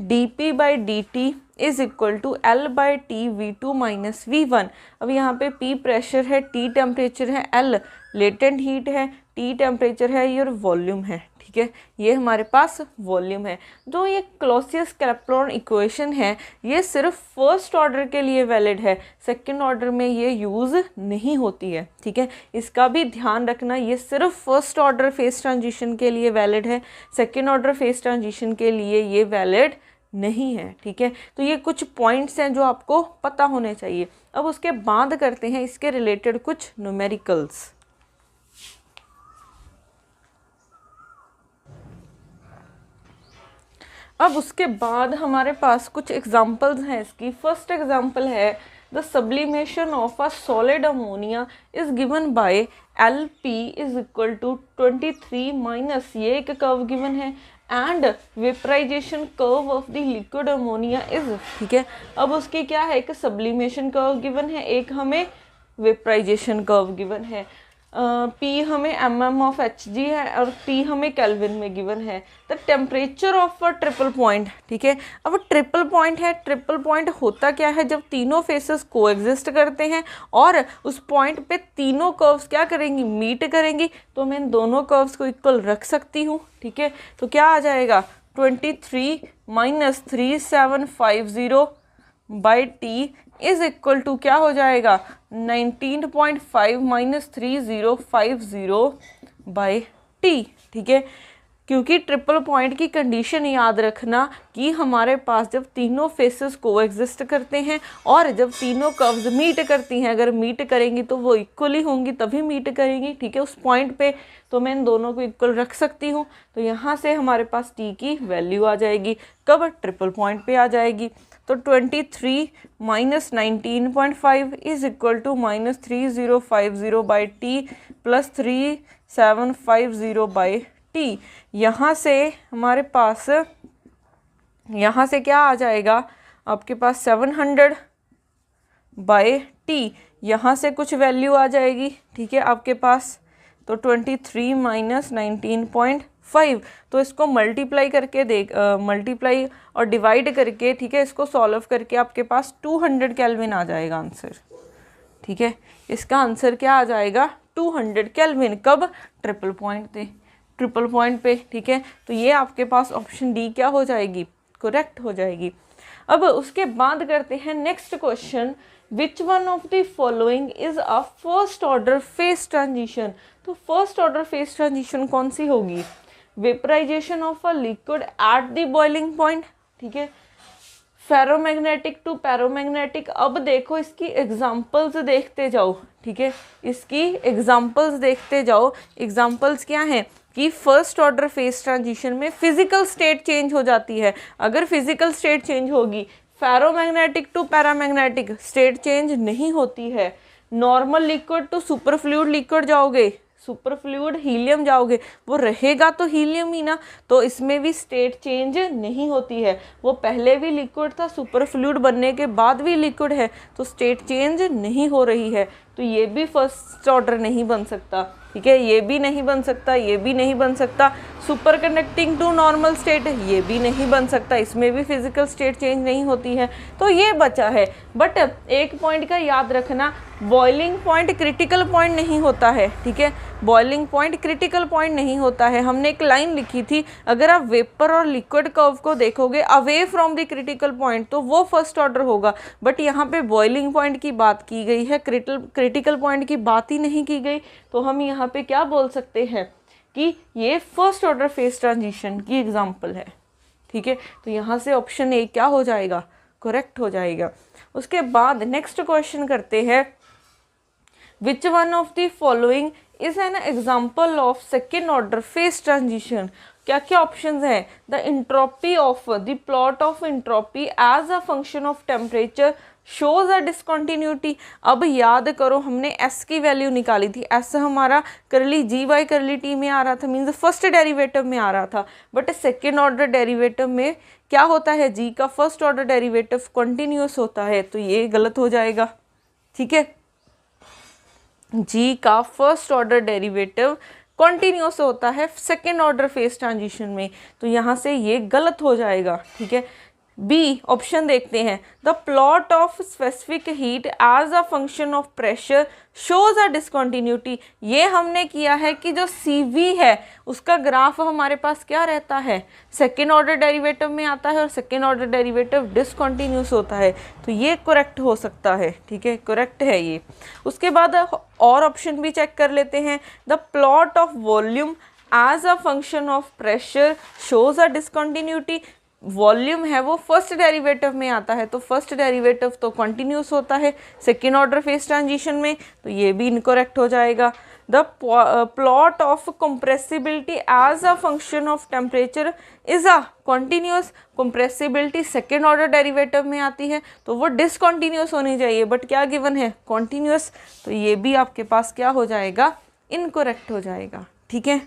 dp by dt is equal to L by T V2 minus V1। अब यहाँ पे P प्रेशर है, T टेम्परेचर है, L latent heat है, T temperature है, ये वॉल्यूम है, ठीक है, ये हमारे पास वॉल्यूम है। जो ये क्लॉसियस-क्लैपेरॉन इक्वेशन है ये सिर्फ फर्स्ट ऑर्डर के लिए वैलिड है, सेकंड ऑर्डर में ये यूज़ नहीं होती है, ठीक है, इसका भी ध्यान रखना। ये सिर्फ फर्स्ट ऑर्डर फेस ट्रांजिशन के लिए वैलिड है, सेकंड ऑर्डर फेस ट्रांजिशन के लिए ये वैलिड नहीं है, ठीक है। तो ये कुछ पॉइंट्स हैं जो आपको पता होने चाहिए। अब उसके बाद करते हैं इसके रिलेटेड कुछ न्यूमेरिकल्स। अब उसके बाद हमारे पास कुछ एग्जाम्पल्स हैं इसकी। फर्स्ट एग्जाम्पल है the sublimation of a solid ammonia is given by LP is equal to 23 minus, ये एक कर्व गिवन है, and vaporization curve of the liquid ammonia is, ठीक है। अब उसकी क्या है, एक सब्लिमेशन कर्व गिवन है, एक हमें वेपराइजेशन कर्व गिवन है। P हमें mm ऑफ Hg है और T हमें केल्विन में गिवन है। The temperature of a triple point, ठीक है। अब ट्रिपल पॉइंट है, ट्रिपल पॉइंट होता क्या है, जब तीनों फेसेस कोएग्जिस्ट करते हैं और उस पॉइंट पे तीनों कर्व्स क्या करेंगी, मीट करेंगी, तो मैं इन दोनों कर्व्स को इक्वल रख सकती हूँ, ठीक है। तो क्या आ जाएगा 23 minus 3750 by T is equal to क्या हो जाएगा 19.5 माइनस 3050 बाई टी, ठीक है। क्योंकि ट्रिपल पॉइंट की कंडीशन याद रखना कि हमारे पास जब तीनों फेसेस कोएग्जिस्ट करते हैं और जब तीनों कर्व्स मीट करती हैं, अगर मीट करेंगी तो वो इक्वली होंगी तभी मीट करेंगी, ठीक है, उस पॉइंट पे, तो मैं इन दोनों को इक्वल रख सकती हूँ। तो यहाँ से हमारे पास टी की वैल्यू आ जाएगी, कब, ट्रिपल पॉइंट पे आ जाएगी। तो 23 माइनस 19.5 is equal to minus 3050 by T plus 3750 by T. यहाँ से हमारे पास, यहाँ से क्या आ जाएगा आपके पास 700 बाई टी, यहाँ से कुछ वैल्यू आ जाएगी, ठीक है, आपके पास। तो 23 माइनस 19.5, तो इसको मल्टीप्लाई करके मल्टीप्लाई और डिवाइड करके, ठीक है, इसको सॉल्व करके आपके पास 200 केल्विन आ जाएगा आंसर, ठीक है। इसका आंसर क्या आ जाएगा 200 केल्विन, कब, ट्रिपल पॉइंट पे, ठीक है। तो ये आपके पास ऑप्शन डी क्या हो जाएगी, करेक्ट हो जाएगी। अब उसके बाद करते हैं next question, which one of the following is a first order phase transition. तो फर्स्ट ऑर्डर फेस ट्रांजिशन कौन सी होगी, vaporization of a liquid at the boiling point, ठीक है, फेरोमैग्नेटिक टू पैरोमैग्नेटिक। अब देखो इसकी एग्जांपल्स देखते जाओ, ठीक है, इसकी एग्जांपल्स देखते जाओ। एग्जांपल्स क्या हैं कि फर्स्ट ऑर्डर फेस ट्रांजिशन में फिजिकल स्टेट चेंज हो जाती है। अगर फिजिकल स्टेट चेंज होगी, ferromagnetic to paramagnetic state change नहीं होती है। Normal liquid to superfluid liquid जाओगे, सुपर फ्लूइड हीलियम जाओगे, वो रहेगा तो हीलियम ही ना, तो इसमें भी स्टेट चेंज नहीं होती है। वो पहले भी लिक्विड था, सुपर फ्लूइड बनने के बाद भी लिक्विड है, तो स्टेट चेंज नहीं हो रही है, तो ये भी फर्स्ट ऑर्डर नहीं बन सकता, ठीक है, ये भी नहीं बन सकता, ये भी नहीं बन सकता। Superconducting to normal state, ये भी नहीं बन सकता, इसमें भी फिजिकल स्टेट चेंज नहीं होती है, तो ये बचा है। बट एक पॉइंट का याद रखना, बॉइलिंग पॉइंट क्रिटिकल पॉइंट नहीं होता है, ठीक है, बॉइलिंग पॉइंट क्रिटिकल पॉइंट नहीं होता है। हमने एक लाइन लिखी थी, अगर आप वेपर और लिक्विड कर्व को देखोगे away from the critical point, तो वो फर्स्ट ऑर्डर होगा। बट यहाँ पे बॉइलिंग पॉइंट की बात की गई है, क्रिटिकल पॉइंट की बात ही नहीं की गई, तो हम यहाँ पे क्या बोल सकते हैं कि ये फर्स्ट ऑर्डर फेस ट्रांजिशन की एग्जांपल है, ठीक है। तो यहाँ से ऑप्शन ए क्या हो जाएगा, करेक्ट हो जाएगा। उसके बाद नेक्स्ट क्वेश्चन करते हैं, which one of the following is an example of second order phase transition. क्या क्या ऑप्शंस हैं? The entropy of the plot of entropy as a function of temperature shows a discontinuity. अब याद करो हमने S की वैल्यू निकाली थी, एस हमारा करली जी बाई करली टी में आ रहा था, मीन्स फर्स्ट डेरिवेटिव में आ रहा था, बट सेकेंड ऑर्डर डेरिवेटिव में क्या होता है, जी का फर्स्ट ऑर्डर डेरिवेटिव कंटिन्यूस होता है, तो ये गलत हो जाएगा। ठीक है, जी का फर्स्ट ऑर्डर डेरिवेटिव कॉन्टिन्यूस होता है सेकेंड ऑर्डर फेस ट्रांजिशन में, तो यहाँ से ये गलत हो जाएगा। ठीक है, बी ऑप्शन देखते हैं। The plot of specific heat as a function of pressure shows a discontinuity. ये हमने किया है कि जो CV है उसका ग्राफ हमारे पास क्या रहता है, सेकेंड ऑर्डर डेरिवेटिव में आता है और सेकेंड ऑर्डर डेरिवेटिव डिसकॉन्टिन्यूस होता है, तो ये करेक्ट हो सकता है। ठीक है, करेक्ट है ये। उसके बाद और ऑप्शन भी चेक कर लेते हैं। The plot of volume as a function of pressure shows a discontinuity. Volume है वो फर्स्ट डेरिवेटिव में आता है, तो फर्स्ट डेरिवेटिव तो कंटिन्यूस होता है सेकेंड ऑर्डर फेस ट्रांजिशन में, तो ये भी इनकरेक्ट हो जाएगा। The plot of compressibility as a function of temperature is a continuous. Compressibility second order derivative में आती है तो वो डिसकॉन्टिन्यूस होनी चाहिए, बट क्या गिवन है, कॉन्टिन्यूस, तो ये भी आपके पास क्या हो जाएगा, इनकरेक्ट हो जाएगा। ठीक है,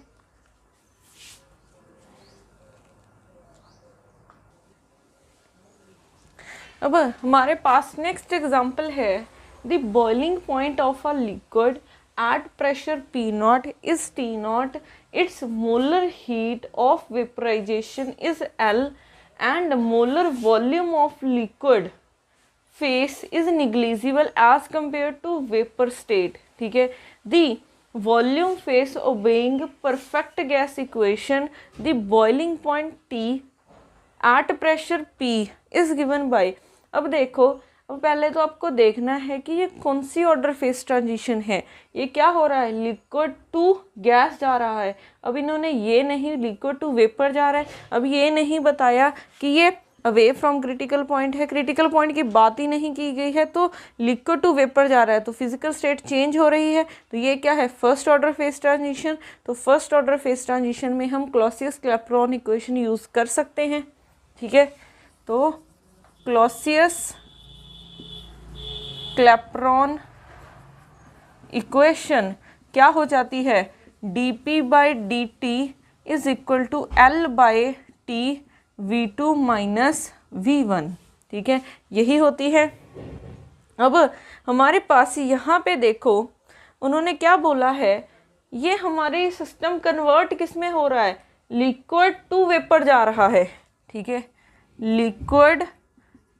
अब हमारे पास नेक्स्ट एग्जाम्पल है। The boiling point of a liquid at pressure P0 is T0, its molar heat of vaporization is L and molar volume of liquid phase is negligible as compared to vapor state। ठीक है, the volume phase obeying perfect gas equation, the boiling point T at pressure P is given by। अब देखो, अब पहले तो आपको देखना है कि ये कौन सी ऑर्डर फेस ट्रांजिशन है, ये क्या हो रहा है, लिक्विड टू गैस जा रहा है। अब इन्होंने ये नहीं, लिक्विड टू वेपर जा रहा है, अब ये नहीं बताया कि ये अवे फ्रॉम क्रिटिकल पॉइंट है, क्रिटिकल पॉइंट की बात ही नहीं की गई है, तो लिक्विड टू वेपर जा रहा है, तो फिजिकल स्टेट चेंज हो रही है, तो ये क्या है, फर्स्ट ऑर्डर फेस ट्रांजिशन। तो फर्स्ट ऑर्डर फेस ट्रांजिशन में हम क्लॉसियस-क्लैपेरॉन इक्वेशन यूज़ कर सकते हैं। ठीक है, तो क्लॉसियस-क्लैपेरॉन इक्वेशन क्या हो जाती है, dP/dt is equal to L/T V2 minus V1। ठीक है, यही होती है। अब हमारे पास यहाँ पे देखो उन्होंने क्या बोला है, ये हमारे सिस्टम कन्वर्ट किस में हो रहा है, लिक्विड टू वेपर जा रहा है। ठीक है, लिक्विड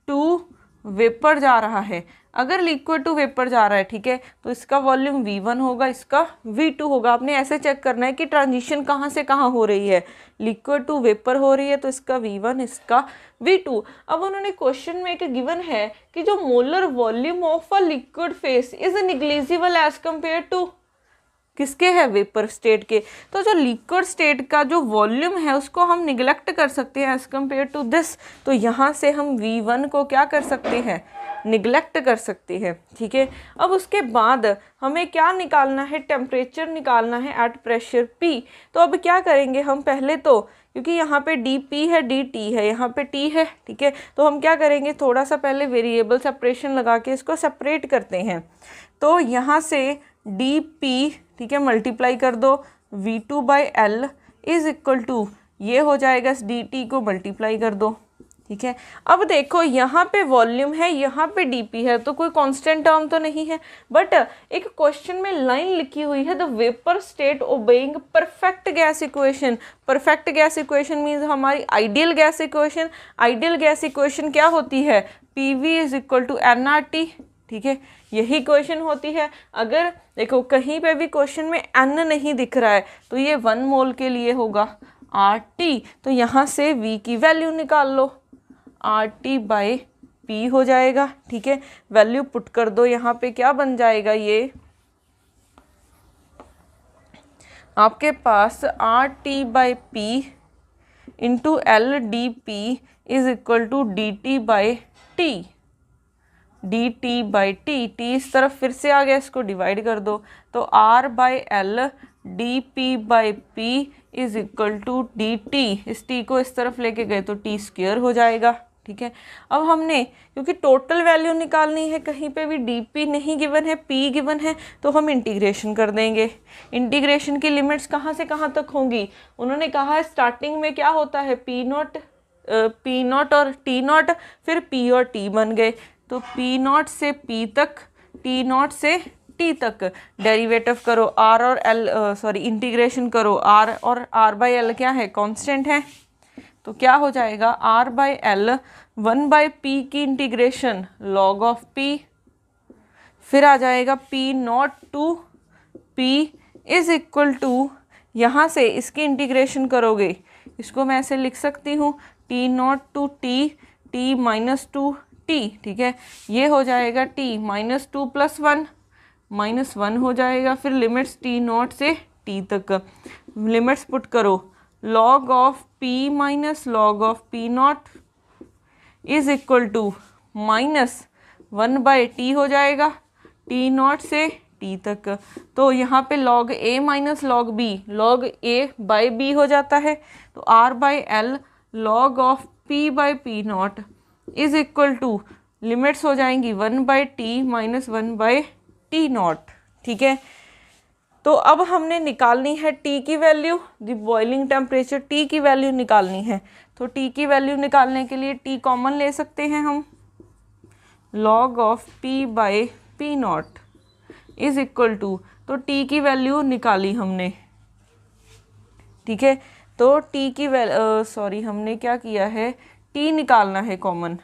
टू वेपर जा रहा है। अगर लिक्विड टू वेपर जा रहा है, ठीक है, तो इसका वॉल्यूम V1 होगा, इसका V2 होगा। आपने ऐसे चेक करना है कि ट्रांजिशन कहाँ से कहाँ हो रही है, लिक्विड टू वेपर हो रही है तो इसका V1, इसका V2। अब उन्होंने क्वेश्चन में एक गिवन है कि जो molar volume of a liquid phase is negligible as compare to किसके है, वेपर स्टेट के। तो जो लिक्विड स्टेट का जो वॉल्यूम है उसको हम निगलेक्ट कर सकते हैं एज कम्पेयर टू दिस, तो यहाँ से हम V1 को क्या कर सकते हैं, निगलेक्ट कर सकते हैं। ठीक है, अब उसके बाद हमें क्या निकालना है, टेम्परेचर निकालना है एट प्रेशर P। तो अब क्या करेंगे हम, पहले तो क्योंकि यहाँ पे DP है, DT है, यहाँ पे T है, ठीक है, तो हम क्या करेंगे, थोड़ा सा पहले वेरिएबल सेपरेशन लगा के इसको सेपरेट करते हैं। तो यहाँ से DP, ठीक है, मल्टीप्लाई कर दो V2/L इज इक्वल टू, ये हो जाएगा DT को मल्टीप्लाई कर दो। ठीक है, अब देखो यहाँ पे वॉल्यूम है, यहाँ पे DP है, तो कोई कांस्टेंट टर्म तो नहीं है, बट एक क्वेश्चन में लाइन लिखी हुई है, the vapour state obeying perfect gas equation. Perfect gas equation means हमारी ideal gas equation. Ideal gas equation क्या होती है, PV is equal to nRT। ठीक है, यही क्वेश्चन होती है। अगर देखो कहीं पे भी क्वेश्चन में N नहीं दिख रहा है तो ये 1 मोल के लिए होगा RT, तो यहाँ से V की वैल्यू निकाल लो, RT/P हो जाएगा। ठीक है, वैल्यू पुट कर दो, यहाँ पे क्या बन जाएगा, ये आपके पास RT/P into LDP is equal to DT/T। D T by T, T इस तरफ फिर से आ गया, इसको डिवाइड कर दो, तो R by L D P by P is equal to D T, इस टी को इस तरफ लेके गए तो टी स्क्वायर हो जाएगा। ठीक है, अब हमने क्योंकि टोटल वैल्यू निकालनी है, कहीं पे भी डी पी नहीं गिवन है, पी गिवन है, तो हम इंटीग्रेशन कर देंगे। इंटीग्रेशन की लिमिट्स कहाँ से कहाँ तक होंगी, उन्होंने कहा है स्टार्टिंग में क्या होता है पी नॉट और टी नॉट, फिर पी और टी बन गए, तो पी नॉट से पी तक, टी नॉट से टी तक डेरिवेटिव करो, आर और एल इंटीग्रेशन करो, आर और आर बाई एल क्या है कांस्टेंट है, तो क्या हो जाएगा आर बाई एल 1/p की इंटीग्रेशन लॉग ऑफ p, फिर आ जाएगा p naught to p is equal to, यहाँ से इसकी इंटीग्रेशन करोगे, इसको मैं ऐसे लिख सकती हूँ t naught to t minus to t, ठीक है, ये हो जाएगा t -2 + 1 -1 हो जाएगा, फिर लिमिट्स t नॉट से t तक, लिमिट्स पुट करो, log of p minus log of p naught is equal to -1/t हो जाएगा, t नॉट से t तक, तो यहाँ पे log a minus log b, log a by b हो जाता है, तो r by L log of p by p naught is equal to, limits हो जाएंगी 1/t माइनस 1/t नॉट। ठीक है, तो अब हमने निकालनी है T की value, the boiling temperature T की वैल्यू निकालनी है, तो T की वैल्यू निकालने के लिए T कॉमन ले सकते हैं हम, log of P by P naught is equal to, तो T की वैल्यू निकाली हमने। ठीक है, तो T की हमने क्या किया है, T निकालना है कॉमन।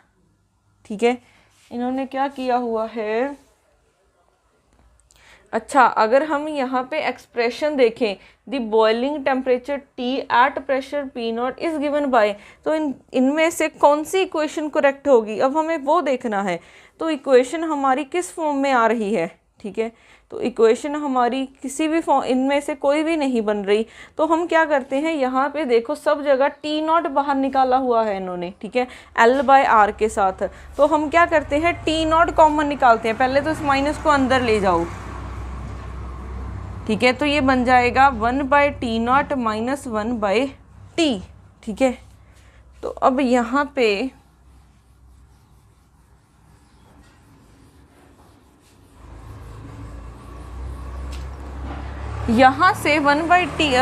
ठीक है, इन्होंने क्या किया हुआ है, अच्छा अगर हम यहाँ पे एक्सप्रेशन देखें, the boiling temperature T at pressure P naught is given bye, तो इनमें से कौन सी इक्वेशन करेक्ट होगी, अब हमें वो देखना है, तो इक्वेशन हमारी किस फॉर्म में आ रही है। ठीक है, तो इक्वेशन हमारी किसी भी फॉर्म, इनमें से कोई भी नहीं बन रही, तो हम क्या करते हैं, यहाँ पे देखो सब जगह T नॉट बाहर निकाला हुआ है इन्होंने। ठीक है, L/R के साथ, तो हम क्या करते हैं T नॉट कॉमन निकालते हैं, पहले तो इस माइनस को अंदर ले जाओ। ठीक है, तो ये बन जाएगा 1/T नॉट माइनस 1/T। ठीक है, तो अब यहाँ पे यहाँ से 1/T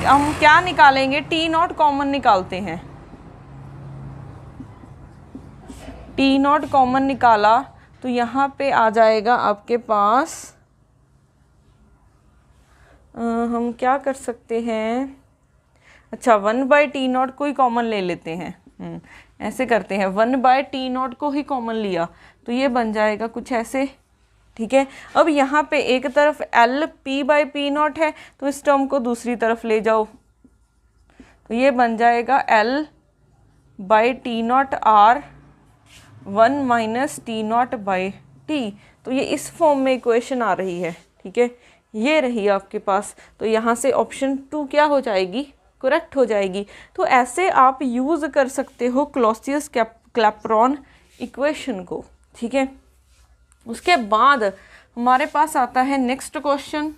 हम क्या निकालेंगे, T नॉट कॉमन निकालते हैं, T नॉट कॉमन निकाला तो यहाँ पे आ जाएगा आपके पास, हम क्या कर सकते हैं, अच्छा 1/T नॉट को ही कॉमन ले लेते हैं, ऐसे करते हैं 1/T नॉट को ही कॉमन लिया तो ये बन जाएगा कुछ ऐसे। ठीक है, अब यहाँ पे एक तरफ L P/P नॉट है, तो इस टर्म को दूसरी तरफ ले जाओ, तो ये बन जाएगा L/T not R 1 minus T not by T, तो ये इस फॉर्म में इक्वेशन आ रही है। ठीक है, ये रही आपके पास, तो यहाँ से ऑप्शन 2 क्या हो जाएगी, करेक्ट हो जाएगी। तो ऐसे आप यूज़ कर सकते हो क्लॉसियस-क्लैपेरॉन इक्वेशन को। ठीक है, उसके बाद हमारे पास आता है नेक्स्ट क्वेश्चन,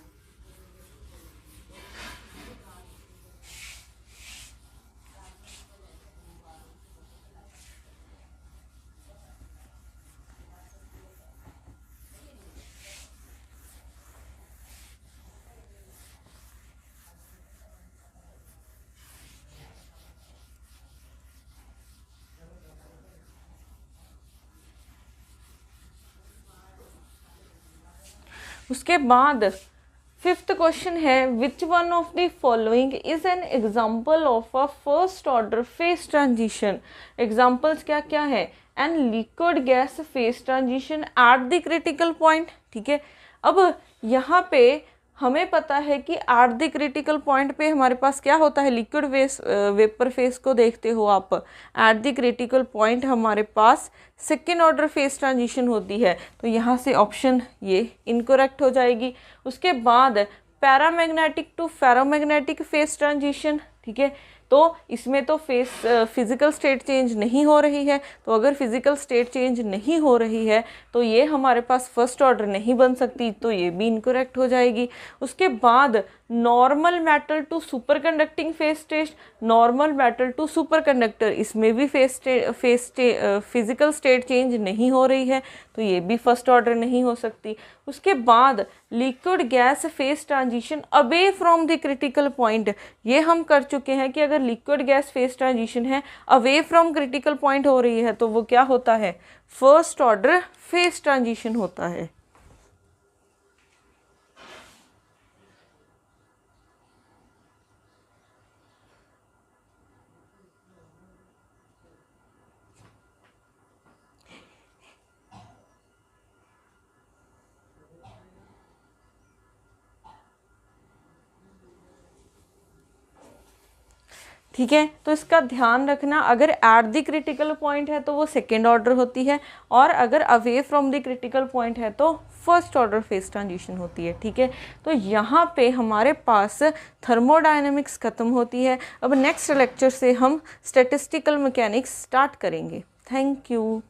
उसके बाद 5th क्वेश्चन है, which one of the following is an example of a first order phase transition. Examples क्या क्या है, an liquid gas phase transition at the critical point. ठीक है, अब यहाँ पे हमें पता है कि एट द क्रिटिकल पॉइंट पे हमारे पास क्या होता है, लिक्विड वेपर फेस को देखते हो आप, एट द क्रिटिकल पॉइंट हमारे पास सेकेंड ऑर्डर फेस ट्रांजिशन होती है, तो यहाँ से ऑप्शन ये इनकरेक्ट हो जाएगी। उसके बाद paramagnetic to ferromagnetic phase transition. ठीक है, तो इसमें तो फिजिकल स्टेट चेंज नहीं हो रही है, तो अगर फिजिकल स्टेट चेंज नहीं हो रही है तो ये हमारे पास फर्स्ट ऑर्डर नहीं बन सकती, तो ये भी इनकरेक्ट हो जाएगी। उसके बाद normal metal to superconducting phase test, normal metal to superconductor, इसमें भी फिजिकल स्टेट चेंज नहीं हो रही है, तो ये भी फर्स्ट ऑर्डर नहीं हो सकती। उसके बाद liquid gas phase transition away from the critical point, ये हम कर चुके हैं कि अगर लिक्विड गैस फेस ट्रांजिशन है अवे फ्रॉम क्रिटिकल पॉइंट हो रही है तो वो क्या होता है, फर्स्ट ऑर्डर फेस ट्रांजिशन होता है। ठीक है, तो इसका ध्यान रखना, अगर एट द क्रिटिकल पॉइंट है तो वो सेकेंड ऑर्डर होती है, और अगर away from the critical point है तो फर्स्ट ऑर्डर फेस ट्रांजिशन होती है। ठीक है, तो यहाँ पे हमारे पास थर्मोडायनेमिक्स खत्म होती है। अब नेक्स्ट लेक्चर से हम स्टैटिस्टिकल मैकेनिक्स स्टार्ट करेंगे। Thank you.